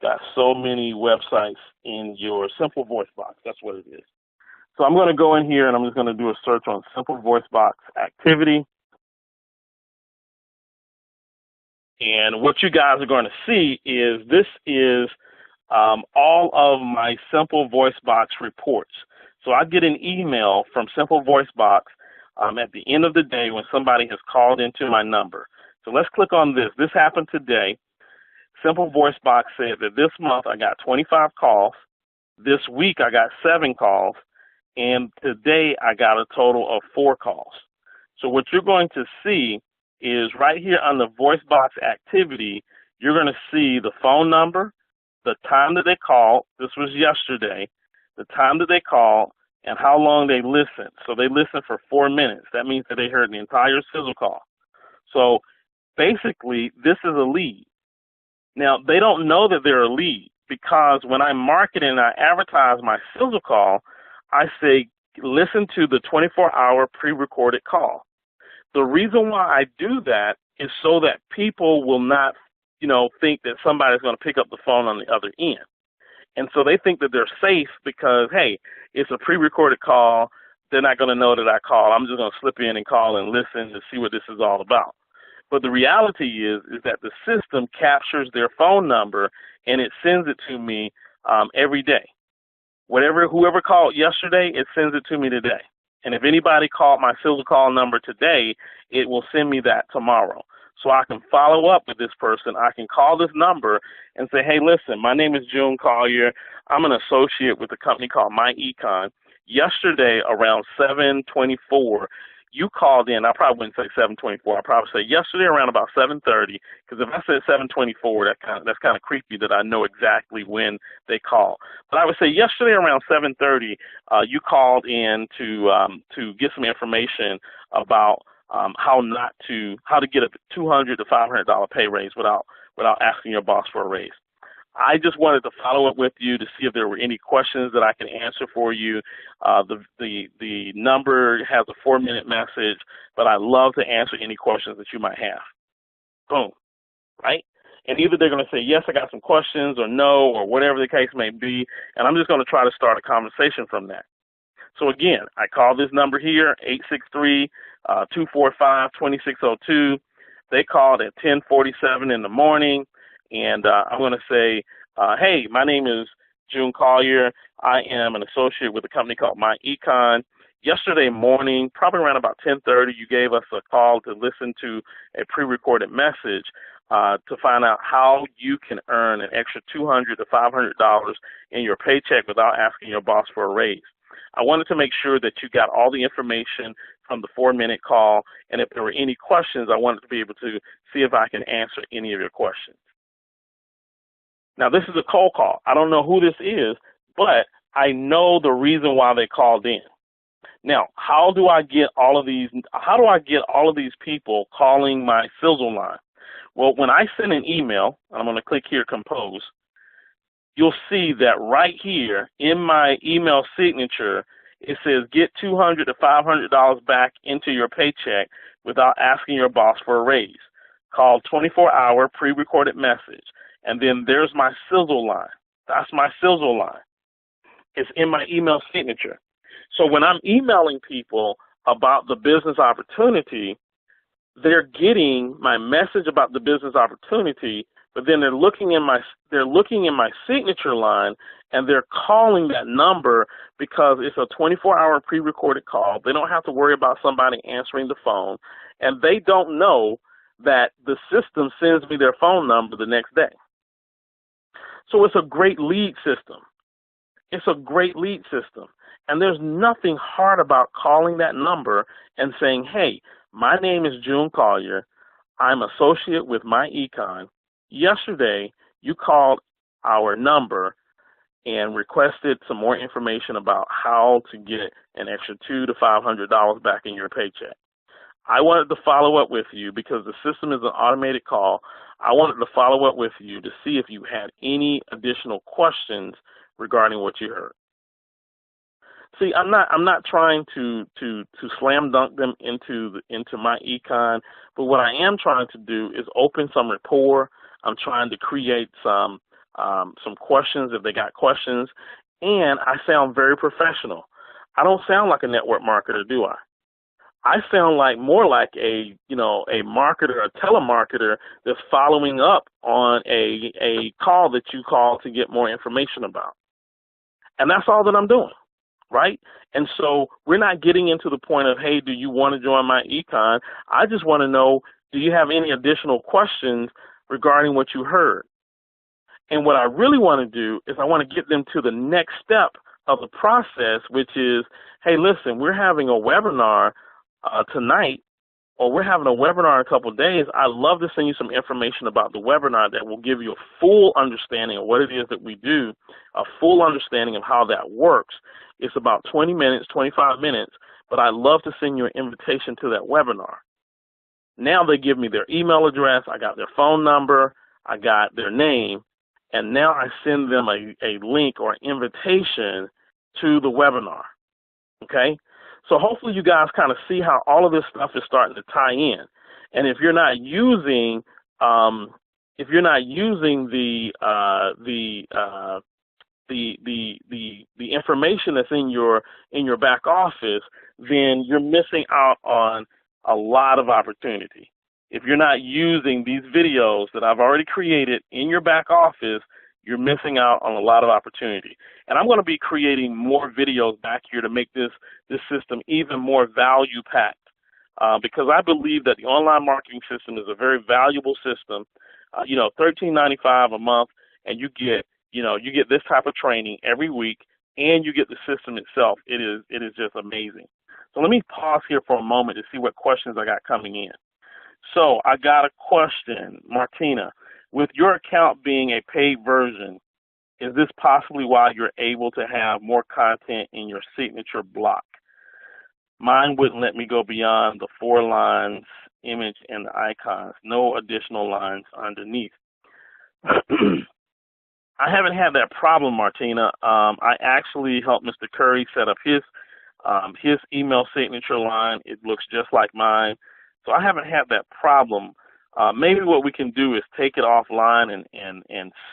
got so many websites in your simple voice box. That's what it is. So I'm going to go in here and I'm just going to do a search on simple voice box activity. And what you guys are going to see is this is all of my simple voice box reports. So I get an email from Simple Voice Box at the end of the day when somebody has called into my number. So let's click on this. This happened today. Simple Voice Box said that this month I got 25 calls. This week I got 7 calls. And today I got a total of 4 calls. So what you're going to see is right here on the Voice Box activity, you're going to see the phone number, the time that they called. This was yesterday. The time that they called, and how long they listened. So they listened for 4 minutes. That means that they heard the entire sizzle call. So basically, this is a lead. Now, they don't know that they're a lead because when I market and I advertise my sizzle call, I say, listen to the 24-hour pre-recorded call. The reason why I do that is so that people will not, think that somebody's going to pick up the phone on the other end. And so they think that they're safe because, hey, it's a pre-recorded call. They're not going to know that I called. I'm just going to slip in and call and listen to see what this is all about. But the reality is that the system captures their phone number and it sends it to me every day. Whoever called yesterday, it sends it to me today. And if anybody called my sizzle call number today, it will send me that tomorrow. So I can follow up with this person. I can call this number and say, hey, listen, my name is June Collier. I'm an associate with a company called myEcon. Yesterday around 7:24, you called in. I probably wouldn't say 7:24. I'd probably say yesterday around about 7:30, because if I said 7:24, that's kind of creepy that I know exactly when they call. But I would say yesterday around 7:30, you called in to get some information about how to get a $200 to $500 pay raise without asking your boss for a raise. I just wanted to follow up with you to see if there were any questions that I can answer for you. The number has a 4-minute message, but I love to answer any questions that you might have. Boom, right? And either they're going to say, yes, I got some questions, or no, or whatever the case may be, and I'm just going to try to start a conversation from that. So again, I call this number here, 863-245-2602. They called at 10:47 in the morning, and I'm going to say, hey, my name is June Collier. I am an associate with a company called myEcon. Yesterday morning, probably around about 10:30, you gave us a call to listen to a pre-recorded message to find out how you can earn an extra $200 to $500 in your paycheck without asking your boss for a raise. I wanted to make sure that you got all the information from the 4-minute call, and if there were any questions, I wanted to be able to see if I can answer any of your questions. Now, this is a cold call. I don't know who this is, but I know the reason why they called in. Now, how do I get all of these people calling my sizzle line? Well, when I send an email, I'm going to click here, compose, you'll see that right here in my email signature, it says get $200 to $500 back into your paycheck without asking your boss for a raise. Call 24-hour pre-recorded message. And then there's my sizzle line. That's my sizzle line. It's in my email signature. So when I'm emailing people about the business opportunity, they're getting my message about the business opportunity, but then they're looking in my signature line, and they're calling that number because it's a 24-hour pre-recorded call. They don't have to worry about somebody answering the phone, and they don't know that the system sends me their phone number the next day. So it's a great lead system. It's a great lead system. And there's nothing hard about calling that number and saying, hey, my name is June Collier. I'm associate with myEcon. Yesterday, you called our number and requested some more information about how to get an extra $200 to $500 back in your paycheck. I wanted to follow up with you because the system is an automated call. I wanted to follow up with you to see if you had any additional questions regarding what you heard. See, I'm not trying to slam dunk them into myEcon, but what I am trying to do is open some rapport. I'm trying to create some questions if they got questions, and I sound very professional. I don't sound like a network marketer, do I? I sound more like a marketer, a telemarketer that's following up on a call that you call to get more information about. And that's all that I'm doing, right? And so we're not getting into the point of, hey, do you want to join myEcon? I just want to know, do you have any additional questions regarding what you heard? And what I really want to do is I want to get them to the next step of the process, which is, hey, listen, we're having a webinar tonight, or we're having a webinar in a couple of days. I'd love to send you some information about the webinar that will give you a full understanding of what it is that we do, a full understanding of how that works. It's about 20 minutes, 25 minutes, but I'd love to send you an invitation to that webinar. Now they give me their email address, I got their phone number, I got their name, and now I send them a link or invitation to the webinar, okay? So hopefully you guys kind of see how all of this stuff is starting to tie in. And if you're not using, the information that's in your back office, then you're missing out on a lot of opportunity. If you're not using these videos that I've already created in your back office, you're missing out on a lot of opportunity. And I'm going to be creating more videos back here to make this system even more value-packed, because I believe that the online marketing system is a very valuable system. $13.95 a month, and you get this type of training every week, and you get the system itself. It is just amazing. So let me pause here for a moment to see what questions I got coming in. So I got a question, Martina. With your account being a paid version, is this possibly why you're able to have more content in your signature block? Mine wouldn't let me go beyond the 4 lines, image, and the icons. No additional lines underneath. I haven't had that problem, Martina. I actually helped Mr. Curry set up his email signature line. It looks just like mine. So I haven't had that problem. Maybe what we can do is take it offline and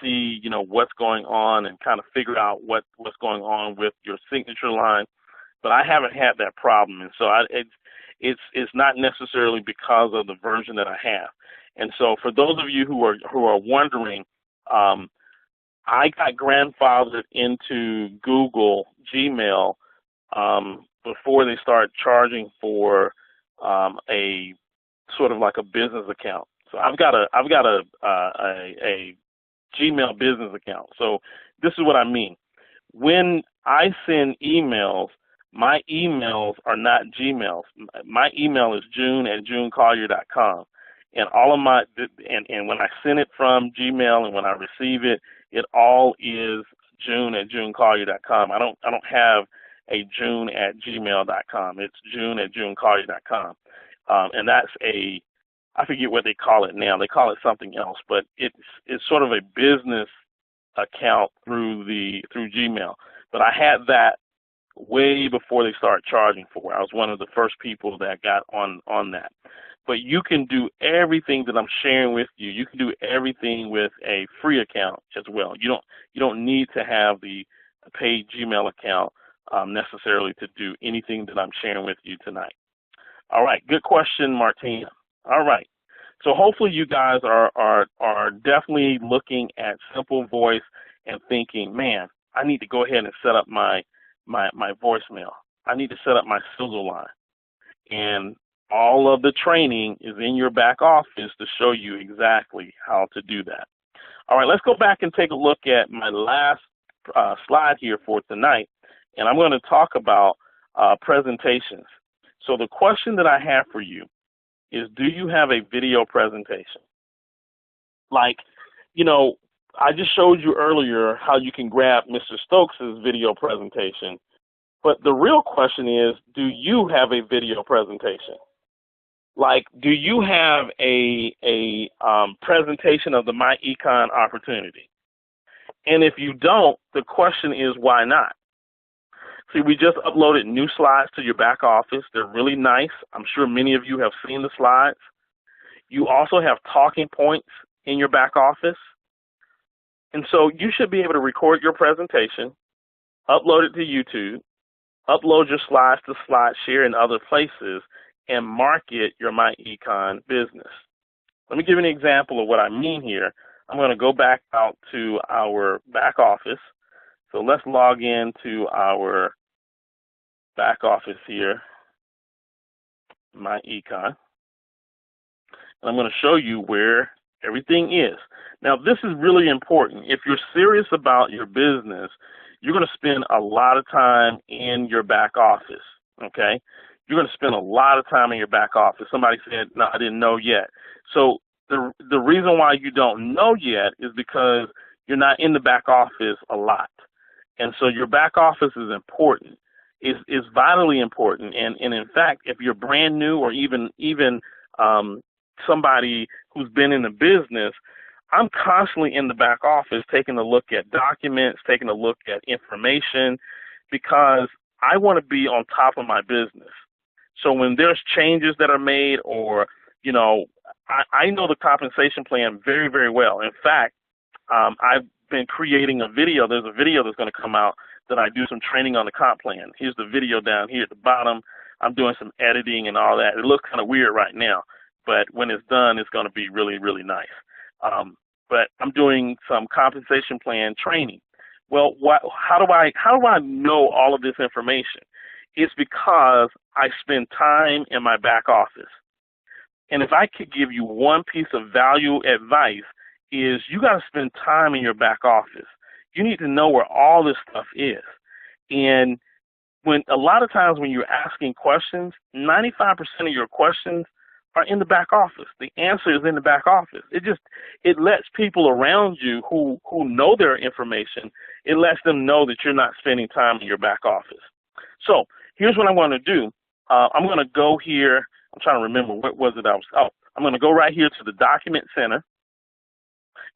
see, what's going on and kind of figure out what's going on with your signature line. But I haven't had that problem, and so it's not necessarily because of the version that I have. And so for those of you who are wondering, I got grandfathered into Google Gmail before they started charging for a sort of like a business account. So I've got a Gmail business account. So this is what I mean. When I send emails, my emails are not Gmails. My email is june@junecollier.com. And all of my and when I send it from Gmail and when I receive it, it all is june@junecollier.com. I don't have a june@gmail.com. It's june@junecollier.com. And that's I forget what they call it now. They call it something else, but it's sort of a business account through Gmail. But I had that way before they started charging for it. I was one of the first people that got on that. But you can do everything that I'm sharing with you. You can do everything with a free account as well. You don't need to have the paid Gmail account necessarily to do anything that I'm sharing with you tonight. All right, good question, Martina. All right, so hopefully you guys are definitely looking at Simple Voice and thinking, man, I need to go ahead and set up my voicemail. I need to set up my sizzle line. And all of the training is in your back office to show you exactly how to do that. All right, let's go back and take a look at my last slide here for tonight. And I'm going to talk about presentations. So the question that I have for you is, do you have a video presentation? Like, I just showed you earlier how you can grab Mr. Stokes' video presentation. But the real question is, do you have a video presentation? Like, do you have a presentation of the myEcon opportunity? And if you don't, the question is, why not? See, we just uploaded new slides to your back office. They're really nice. I'm sure many of you have seen the slides. You also have talking points in your back office. And so you should be able to record your presentation, upload it to YouTube, upload your slides to SlideShare and other places, and market your myEcon business. Let me give you an example of what I mean here. I'm going to go back out to our back office. So let's log into our back office here, myEcon. And I'm going to show you where everything is. Now, this is really important. If you're serious about your business, you're going to spend a lot of time in your back office, okay? You're going to spend a lot of time in your back office. Somebody said, no, I didn't know yet. So the reason why you don't know yet is because you're not in the back office a lot. And so your back office is important. It's vitally important. And in fact, if you're brand new or even somebody who's been in the business, I'm constantly in the back office taking a look at documents, taking a look at information, because I want to be on top of my business. So when there's changes that are made, or, you know, I know the compensation plan very, very well. In fact, I've been creating a video. There's a video that's going to come out that I do some training on the comp plan. Here's the video down here at the bottom. I'm doing some editing and all that. It looks kind of weird right now, but when it's done, it's going to be really, really nice. But I'm doing some compensation plan training. Well, how do I know all of this information? It's because I spend time in my back office. And if I could give you one piece of value advice, is you got to spend time in your back office. You need to know where all this stuff is. And when a lot of times when you're asking questions, 95% of your questions are in the back office. The answer is in the back office. It lets people around you who know their information, it lets them know that you're not spending time in your back office. So here's what I'm going to do. I'm going to go here. I'm trying to remember, what was it I'm going to go right here to the Document Center.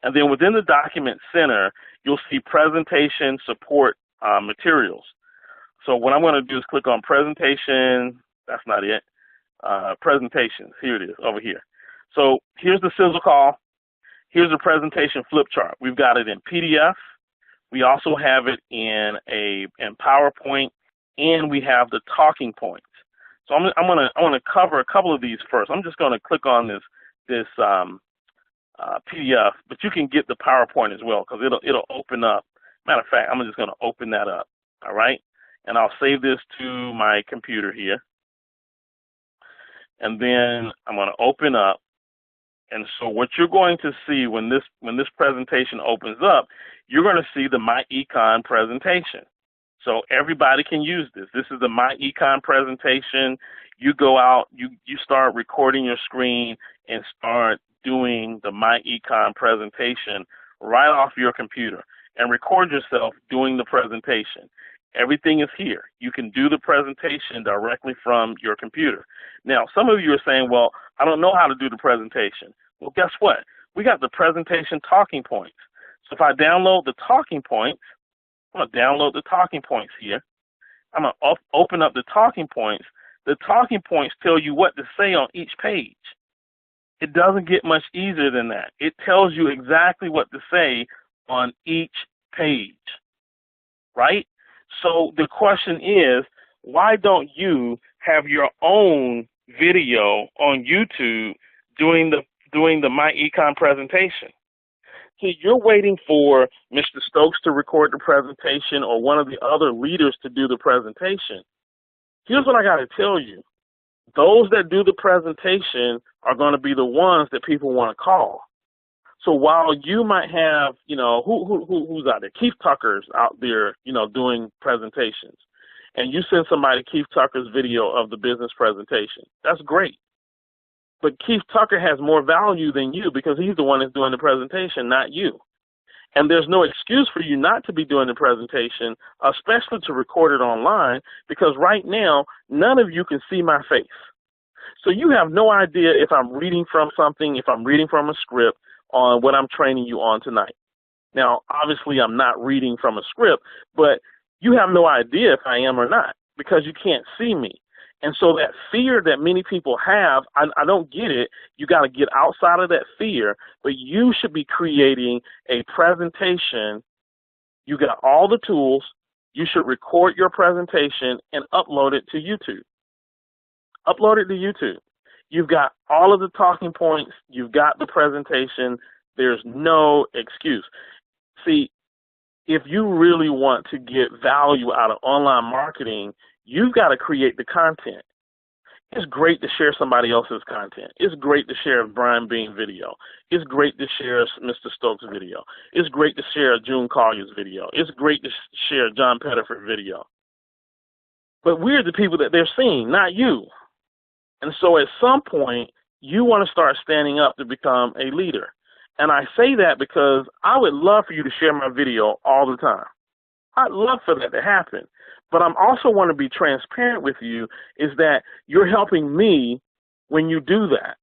And then within the Document Center, you'll see Presentation Support Materials. So what I'm going to do is click on Presentation. That's not it. Presentations. Here it is, over here. So here's the sizzle call. Here's the presentation flip chart. We've got it in PDF. We also have it in PowerPoint, and we have the talking points. So I'm gonna cover a couple of these first. I'm just gonna click on this PDF, but you can get the PowerPoint as well, because it'll open up. Matter of fact, I'm just gonna open that up. All right, and I'll save this to my computer here. And then I'm going to open up. And so what you're going to see when this presentation opens up, you're going to see the myEcon presentation. So everybody can use this. This is the myEcon presentation. You go out, you start recording your screen and start doing the myEcon presentation right off your computer, and record yourself doing the presentation. Everything is here. You can do the presentation directly from your computer. Now, some of you are saying, well, I don't know how to do the presentation. Well, guess what? We got the presentation talking points. So if I download the talking points, I'm going to download the talking points here. I'm going to open up the talking points. The talking points tell you what to say on each page. It doesn't get much easier than that. It tells you exactly what to say on each page, right? So the question is, why don't you have your own video on YouTube doing the myEcon presentation? See, you're waiting for Mr. Stokes to record the presentation or one of the other leaders to do the presentation. Here's what I got to tell you. Those that do the presentation are going to be the ones that people want to call. So while you might have, you know, who's out there? Keith Tucker's out there, you know, doing presentations. And you send somebody Keith Tucker's video of the business presentation. That's great. But Keith Tucker has more value than you, because he's the one that's doing the presentation, not you. And there's no excuse for you not to be doing the presentation, especially to record it online, because right now, none of you can see my face. So you have no idea if I'm reading from something, if I'm reading from a script on what I'm training you on tonight. Now, obviously, I'm not reading from a script, but you have no idea if I am or not, because you can't see me. And so that fear that many people have, I don't get it. You got to get outside of that fear, but you should be creating a presentation. You got all the tools. You should record your presentation and upload it to YouTube. Upload it to YouTube. You've got all of the talking points. You've got the presentation. There's no excuse. See, if you really want to get value out of online marketing, You've got to create the content. It's great to share somebody else's content. It's great to share Brian Bean video. It's great to share Mr. Stokes video. It's great to share June Collier's video. It's great to share John Pettiford video. But we're the people that they're seeing, not you. And so at some point, you want to start standing up to become a leader. And I say that because I would love for you to share my video all the time. I'd love for that to happen. But I'm also want to be transparent with you is that you're helping me when you do that.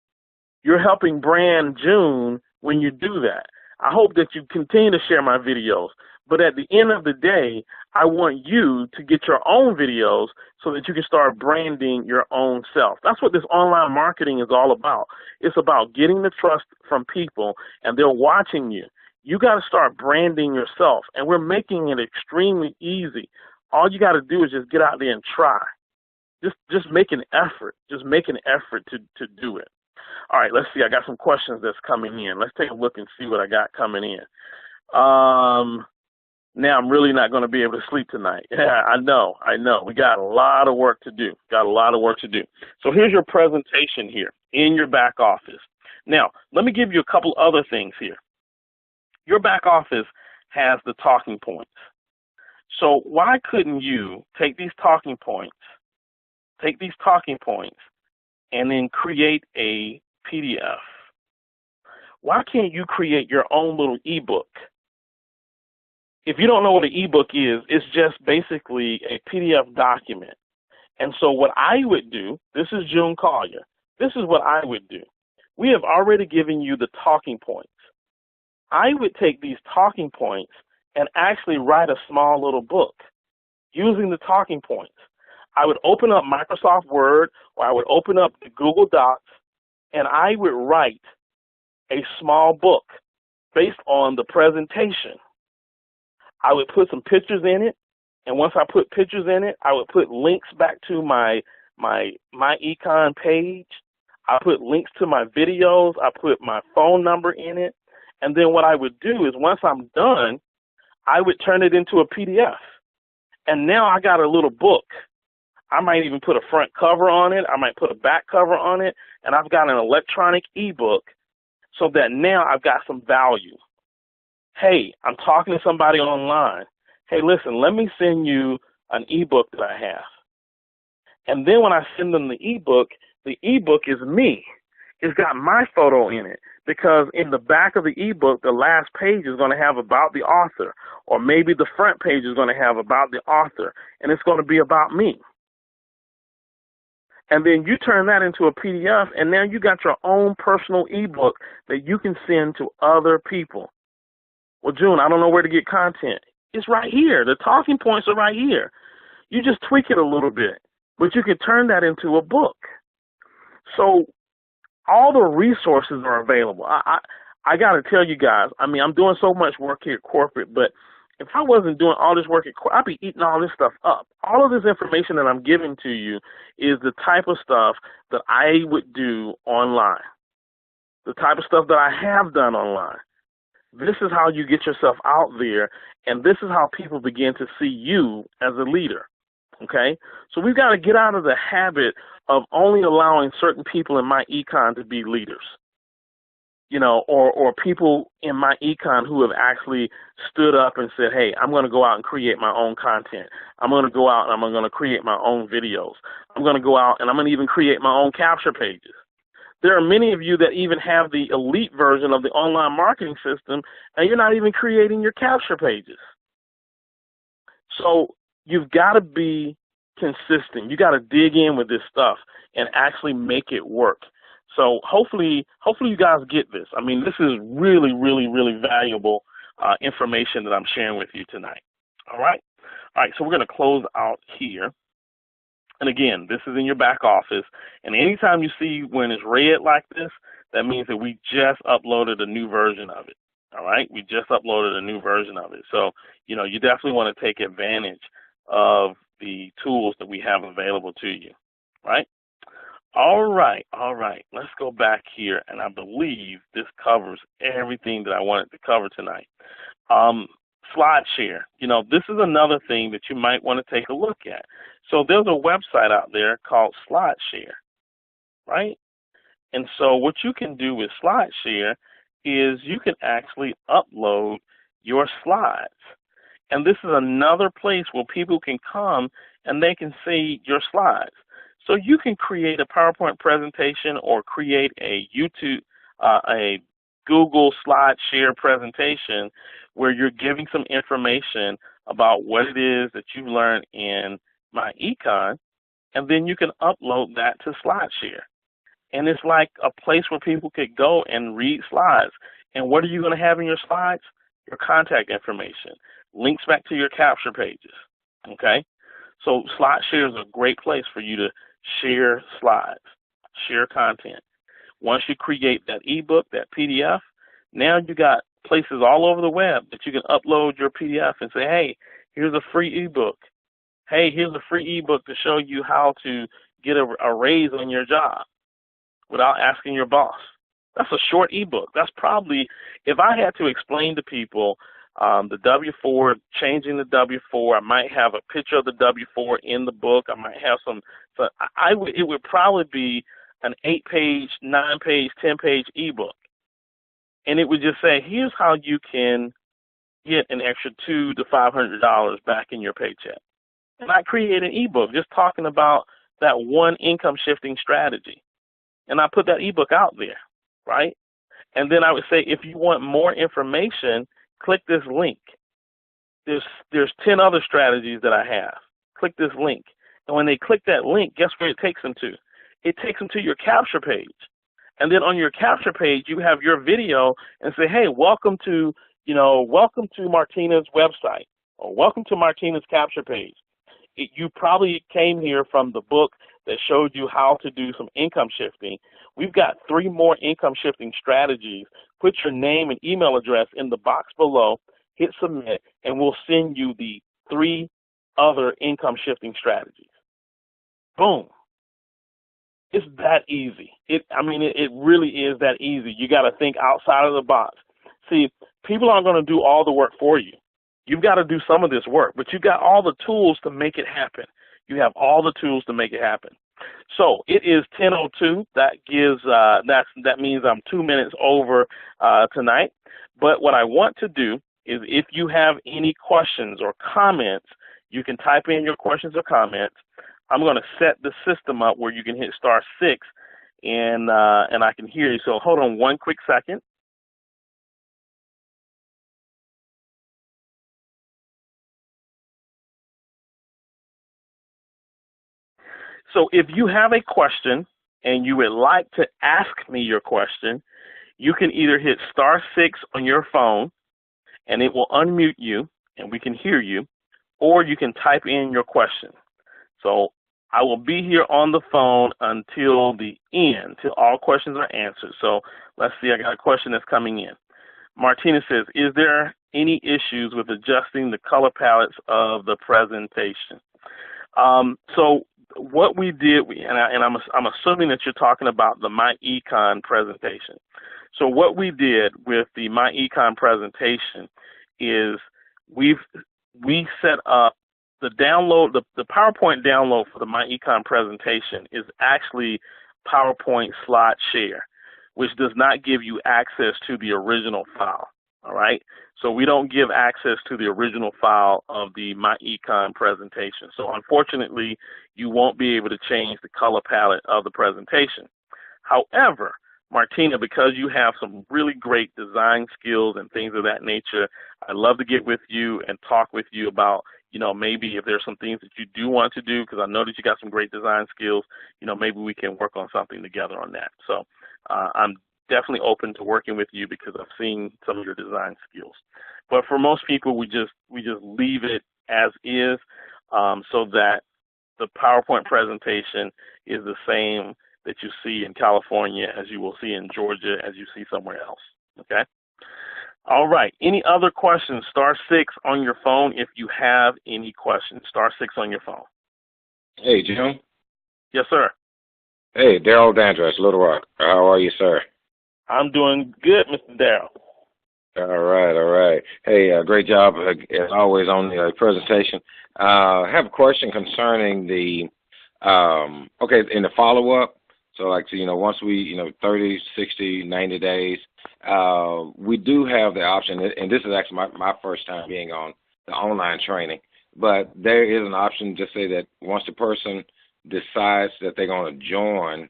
You're helping brand June when you do that. I hope that you continue to share my videos. But at the end of the day, I want you to get your own videos so that you can start branding your own self. That's what this online marketing is all about. It's about getting the trust from people, and they're watching you. You got to start branding yourself, and we're making it extremely easy. All you got to do is just get out there and try. Just make an effort. Just make an effort to do it. All right, let's see. I got some questions that's coming in. Let's take a look and see what I got coming in. Now I'm really not going to be able to sleep tonight. Yeah, I know. We got a lot of work to do. So here's your presentation here in your back office. Now, let me give you a couple other things here. Your back office has the talking points. So why couldn't you take these talking points, and then create a PDF? Why can't you create your own little ebook? If you don't know what an ebook is, it's just basically a PDF document. And so what I would do, this is June Collier, this is what I would do. We have already given you the talking points. I would take these talking points and actually write a small little book using the talking points. I would open up Microsoft Word, or I would open up the Google Docs, and I would write a small book based on the presentation. I would put some pictures in it, and once I put pictures in it, I would put links back to my myEcon page. I put links to my videos. I put my phone number in it. And then what I would do is once I'm done, I would turn it into a PDF. And now I got a little book. I might even put a front cover on it. I might put a back cover on it. And I've got an electronic ebook so that now I've got some value. Hey, I'm talking to somebody online. Hey, listen, let me send you an ebook that I have. And then when I send them the ebook is me. It's got my photo in it because in the back of the ebook, the last page is going to have about the author, or maybe the front page is going to have about the author, and it's going to be about me. And then you turn that into a PDF, and now you got your own personal ebook that you can send to other people. Well, June, I don't know where to get content. It's right here. The talking points are right here. You just tweak it a little bit, but you can turn that into a book. So all the resources are available. I got to tell you guys, I mean, I'm doing so much work here at corporate, but if I wasn't doing all this work at corporate, I'd be eating all this stuff up. All of this information that I'm giving to you is the type of stuff that I would do online, the type of stuff that I have done online. This is how you get yourself out there, and this is how people begin to see you as a leader, okay? So we've got to get out of the habit of only allowing certain people in myEcon to be leaders, you know, or people in myEcon who have actually stood up and said, hey, I'm going to go out and create my own content. I'm going to go out and I'm going to create my own videos. I'm going to go out and I'm going to even create my own capture pages. There are many of you that even have the elite version of the online marketing system, and you're not even creating your capture pages. So you've got to be consistent. You got to dig in with this stuff and actually make it work. So hopefully you guys get this. I mean, this is really, really, really valuable information that I'm sharing with you tonight. All right. So we're going to close out here. And again, this is in your back office. And anytime you see when it's red like this, that means that we just uploaded a new version of it. All right. We just uploaded a new version of it. So, you know, you definitely want to take advantage of the tools that we have available to you. Right. All right. Let's go back here. And I believe this covers everything that I wanted to cover tonight. SlideShare. This is another thing that you might want to take a look at. So there's a website out there called SlideShare, right? And so what you can do with SlideShare is you can actually upload your slides. And this is another place where people can come and they can see your slides. So you can create a PowerPoint presentation or create a a Google SlideShare presentation where you're giving some information about what it is that you learned in myEcon, and then you can upload that to SlideShare. And it's like a place where people could go and read slides. And what are you going to have in your slides? Your contact information, links back to your capture pages, okay? So SlideShare is a great place for you to share slides, share content. Once you create that ebook, that PDF, now you got places all over the web that you can upload your PDF and say, hey, here's a free ebook. Hey, here's a free ebook to show you how to get a raise on your job without asking your boss. That's a short ebook. That's probably, if I had to explain to people the W-4, changing the W-4, I might have a picture of the W-4 in the book. I might have it would probably be an 8-page, 9-page, 10-page ebook. And it would just say, here's how you can get an extra $200 to $500 back in your paycheck. And I create an ebook just talking about that one income shifting strategy. And I put that ebook out there, right? And then I would say, if you want more information, click this link. There's 10 other strategies that I have. Click this link. And when they click that link, guess where it takes them to? It takes them to your capture page. And then on your capture page, you have your video and say, hey, welcome to Martina's website, or welcome to Martina's capture page. You probably came here from the book that showed you how to do some income shifting. We've got 3 more income shifting strategies. Put your name and email address in the box below, hit submit, and we'll send you the 3 other income shifting strategies. Boom. It's that easy. It really is that easy. You got to think outside of the box. See, people aren't going to do all the work for you. You've got to do some of this work, but you've got all the tools to make it happen. You have all the tools to make it happen. So it is 10:02. That means I'm 2 minutes over tonight. But what I want to do is, if you have any questions or comments, you can type in your questions or comments. I'm going to set the system up where you can hit *6 and I can hear you. So hold on one quick second. So if you have a question and you would like to ask me your question, you can either hit *6 on your phone and it will unmute you and we can hear you, or you can type in your question. So I will be here on the phone until the end, till all questions are answered. So let's see, I got a question that's coming in. Martina says, is there any issues with adjusting the color palettes of the presentation? So what we did, and I'm assuming that you're talking about the myEcon presentation. So what we did with the myEcon presentation is we set up the download, the PowerPoint download for the myEcon presentation is actually PowerPoint SlideShare, which does not give you access to the original file. All right. So we don't give access to the original file of the myEcon presentation. So unfortunately, you won't be able to change the color palette of the presentation. However, Martina, because you have some really great design skills and things of that nature, I'd love to get with you and talk with you about, maybe if there's some things that you do want to do, because I know that you got some great design skills, maybe we can work on something together on that. So I'm definitely open to working with you because I've seen some of your design skills. But for most people, we just leave it as is, so that the PowerPoint presentation is the same that you see in California as you will see in Georgia, as you see somewhere else. Okay? All right. Any other questions? *6 on your phone if you have any questions. *6 on your phone. Hey, Jim. Yes, sir. Hey, Daryl Dandridge, Little Rock. How are you, sir? I'm doing good, Mr. Darrell. All right, all right. Hey, great job as always on the presentation. I have a question concerning the okay, in the follow-up. So, like, so, once we, 30, 60, 90 days, we do have the option, and this is actually my first time being on the online training, but there is an option to say that once the person decides that they're going to join,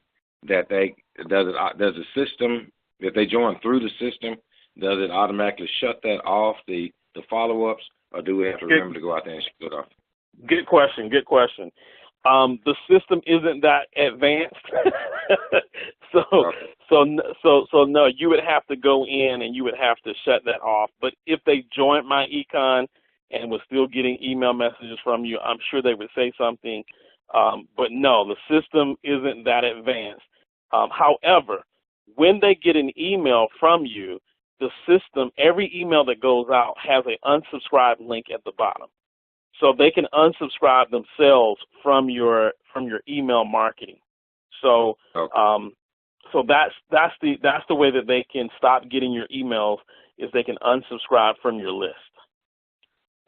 that does the system, if they join through the system, does it automatically shut that off, the follow-ups, or do we have to remember to go out there and shut it off? Good question. Good question. The system isn't that advanced, so Okay. so no. You would have to go in and you would have to shut that off. But if they joined myEcon and was still getting email messages from you, I'm sure they would say something. But no, the system isn't that advanced. However, when they get an email from you, the system, every email that goes out has an unsubscribe link at the bottom. So they can unsubscribe themselves from your email marketing. So Okay. so that's the way that they can stop getting your emails, is they can unsubscribe from your list.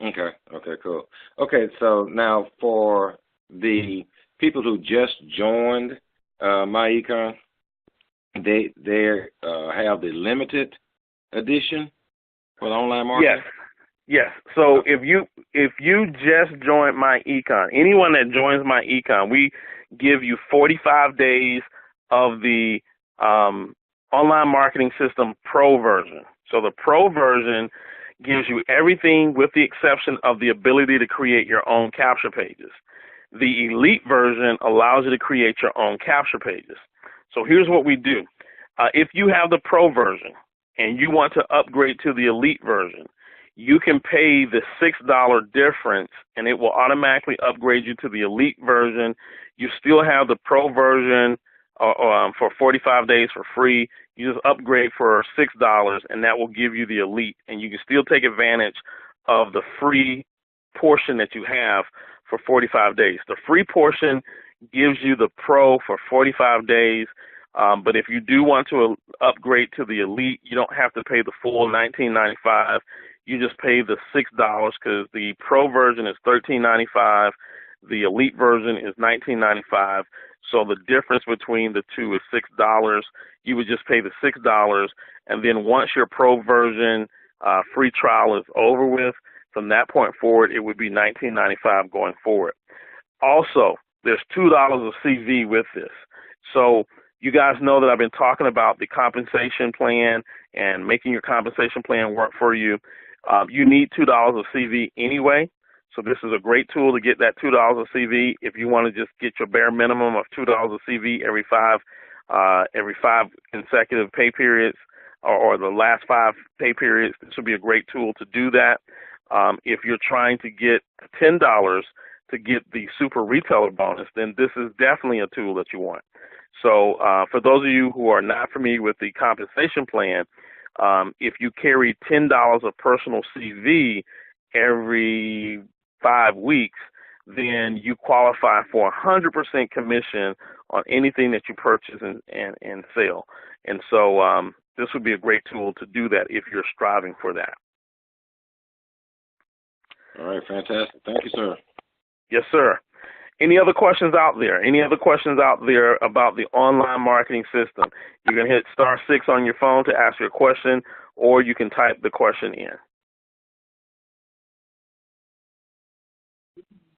Okay. Okay. Cool. Okay. So now for the people who just joined myEcon, they have the limited edition for the online marketing. Yes. Yes. So if you just joined myEcon, anyone that joins myEcon, we give you 45 days of the online marketing system pro version. So the pro version gives you everything with the exception of the ability to create your own capture pages. The elite version allows you to create your own capture pages. So here's what we do. If you have the pro version and you want to upgrade to the elite version, you can pay the $6 difference and it will automatically upgrade you to the elite version. You still have the pro version for 45 days for free. You just upgrade for $6 and that will give you the elite, and you can still take advantage of the free portion that you have for 45 days. The free portion gives you the pro for 45 days. But if you do want to upgrade to the elite, you don't have to pay the full $19.95. You just pay the $6 because the pro version is $13.95. The elite version is $19.95. So the difference between the two is $6. You would just pay the $6, and then once your pro version free trial is over with, from that point forward, it would be $19.95 going forward. Also, there's $2 of CV with this. So you guys know that I've been talking about the compensation plan and making your compensation plan work for you. You need $2 of CV anyway, so this is a great tool to get that $2 of CV. If you want to just get your bare minimum of $2 of CV every five consecutive pay periods, or the last 5 pay periods, this would be a great tool to do that. If you're trying to get $10 to get the super retailer bonus, then this is definitely a tool that you want. So for those of you who are not familiar with the compensation plan, if you carry $10 of personal CV every 5 weeks, then you qualify for 100% commission on anything that you purchase and sell. And so this would be a great tool to do that if you're striving for that. All right, fantastic. Thank you, sir. Yes, sir. Any other questions out there? Any other questions out there about the online marketing system? You can hit *6 on your phone to ask your question, or you can type the question in.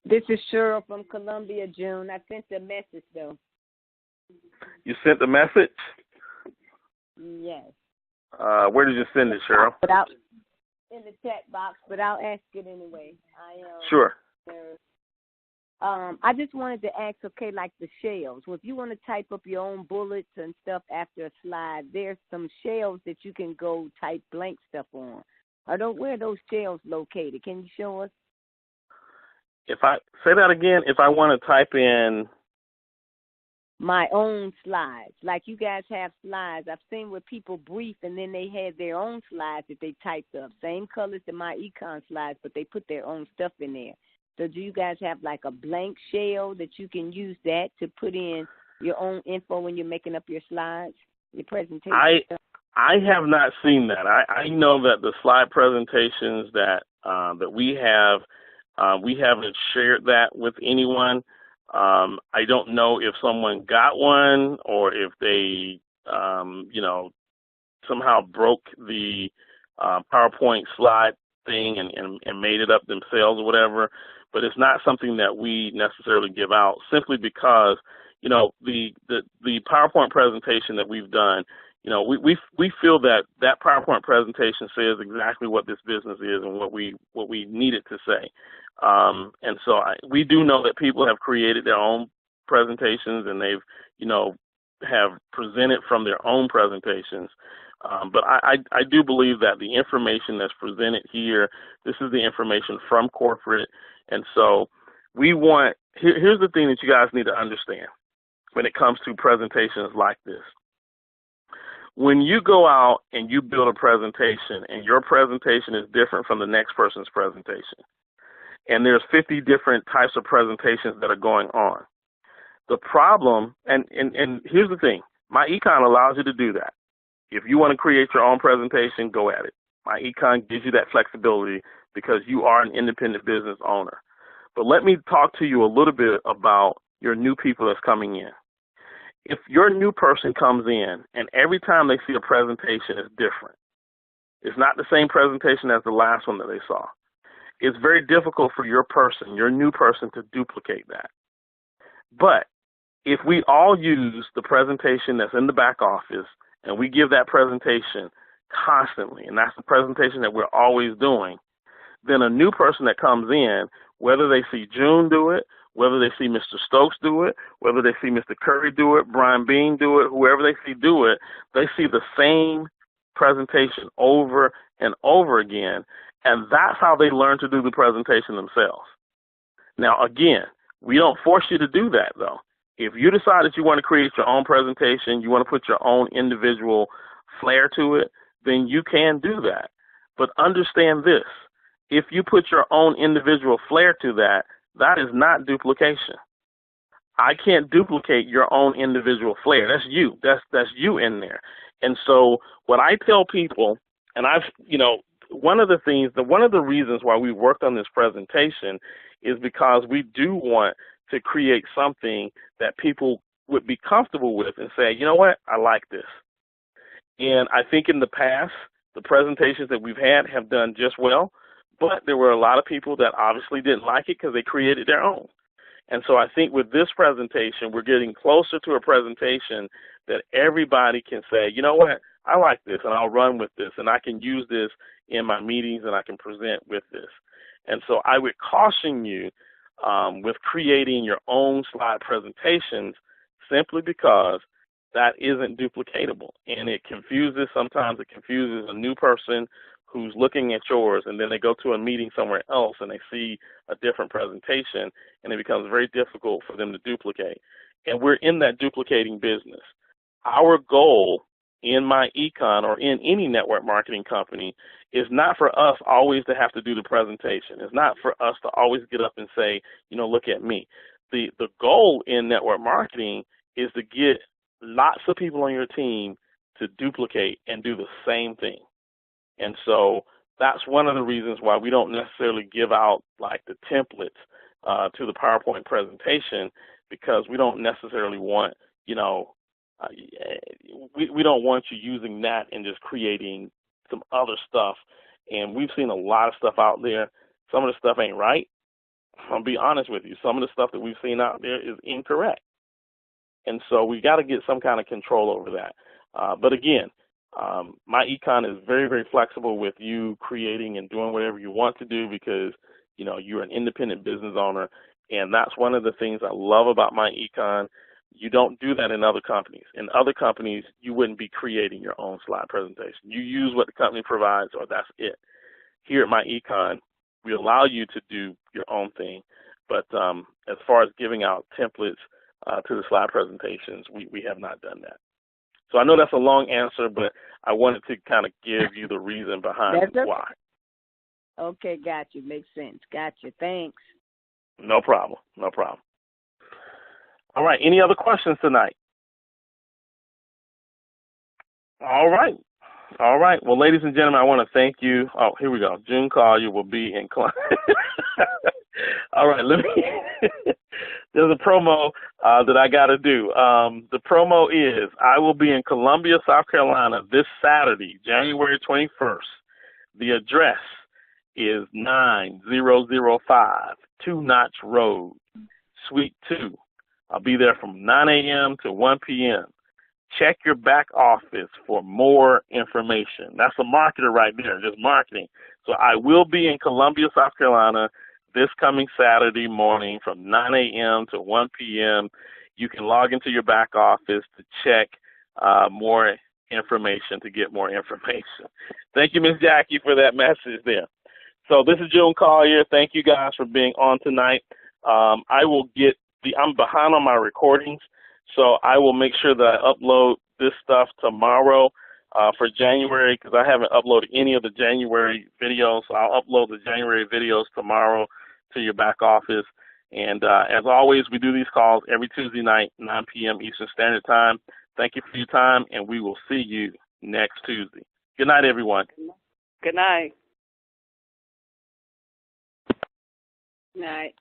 This is Cheryl from Columbia, June. I sent the message, though. You sent the message? Yes. Where did you send it, Cheryl? In the chat box, but I'll ask it anyway. Sure. I just wanted to ask, okay, like the shelves. Well, if you want to type up your own bullets and stuff after a slide, there's some shelves that you can go type blank stuff on. Where are those shelves located? Can you show us? If I say that again, if I want to type in my own slides, like you guys have slides. I've seen where people brief and then they had their own slides that they typed up, same colors as myEcon slides, but they put their own stuff in there. So do you guys have like a blank shell that you can use that to put in your own info when you're making up your slides, your presentation? I have not seen that. I know that the slide presentations that we haven't shared that with anyone. I don't know if someone got one or if they, somehow broke the PowerPoint slide thing and made it up themselves or whatever. But it's not something that we necessarily give out simply because, the PowerPoint presentation that we've done, we feel that PowerPoint presentation says exactly what this business is and what we need it to say. And so we do know that people have created their own presentations and they've, have presented from their own presentations. But I do believe that the information that's presented here, this is the information from corporate. And so here's the thing that you guys need to understand when it comes to presentations like this. When you go out and you build a presentation and your presentation is different from the next person's presentation, and there's 50 different types of presentations that are going on, the problem, and here's the thing, myEcon allows you to do that. If you want to create your own presentation, go at it. myEcon gives you that flexibility because you are an independent business owner. But let me talk to you a little bit about your new people that's coming in. If your new person comes in and every time they see a presentation is different, it's not the same presentation as the last one that they saw, it's very difficult for your new person, to duplicate that. But if we all use the presentation that's in the back office and we give that presentation constantly, and that's the presentation that we're always doing, then a new person that comes in, whether they see June do it, whether they see Mr. Stokes do it, whether they see Mr. Curry do it, Brian Bean do it, whoever they see do it, they see the same presentation over and over again, and that's how they learn to do the presentation themselves. Now, again, we don't force you to do that, though. If you decide that you want to create your own presentation, you want to put your own individual flair to it, then you can do that. But understand this. If you put your own individual flair to that, that is not duplication. I can't duplicate your own individual flair. That's you. That's you in there. And so what I tell people, and one of the reasons why we worked on this presentation is because we do want to create something that people would be comfortable with and say, you know what, I like this. And I think in the past, the presentations that we've had have done just well, but there were a lot of people that obviously didn't like it because they created their own. And so I think with this presentation, we're getting closer to a presentation that everybody can say, you know what, I like this and I'll run with this and I can use this in my meetings and I can present with this. And so I would caution you with creating your own slide presentations simply because that isn't duplicatable. And sometimes it confuses a new person who's looking at yours, and then they go to a meeting somewhere else and they see a different presentation, and it becomes very difficult for them to duplicate. And we're in that duplicating business. Our goal in myEcon or in any network marketing company is not for us always to have to do the presentation. It's not for us to always get up and say, look at me. The goal in network marketing is to get lots of people on your team to duplicate and do the same thing. And so that's one of the reasons why we don't necessarily give out like the templates to the PowerPoint presentation, because we don't necessarily want, we don't want you using that and just creating some other stuff. And we've seen a lot of stuff out there. Some of the stuff ain't right. I'll be honest with you. Some of the stuff that we've seen out there is incorrect. And so we got to get some kind of control over that. But again, myEcon is very, very flexible with you creating and doing whatever you want to do because, you're an independent business owner. And that's one of the things I love about myEcon. You don't do that in other companies. In other companies, you wouldn't be creating your own slide presentation. You use what the company provides, or that's it. Here at myEcon, we allow you to do your own thing. But as far as giving out templates to the slide presentations, we have not done that. So I know that's a long answer, but I wanted to kind of give you the reason behind why. Okay, got you. Makes sense. Got you. Thanks. No problem. No problem. All right. Any other questions tonight? All right. All right. Well, ladies and gentlemen, I want to thank you. Oh, here we go. June Collier will be in. All right. Let me. There's a promo that I got to do. The promo is I will be in Columbia, South Carolina this Saturday, January 21st. The address is 9005 Two Notch Road, Suite 2. I'll be there from 9 a.m. to 1 p.m. Check your back office for more information. That's a marketer right there, just marketing. So I will be in Columbia, South Carolina this coming Saturday morning from 9 a.m. to 1 p.m. You can log into your back office to check more information, to get more information. Thank you, Miss Jackie, for that message there. So this is June Collier. Thank you guys for being on tonight. I'm behind on my recordings, so I will make sure that I upload this stuff tomorrow for January, because I haven't uploaded any of the January videos. So I'll upload the January videos tomorrow to your back office. And as always, we do these calls every Tuesday night, 9 p.m. Eastern Standard Time. Thank you for your time, and we will see you next Tuesday. Good night, everyone. Good night. Night.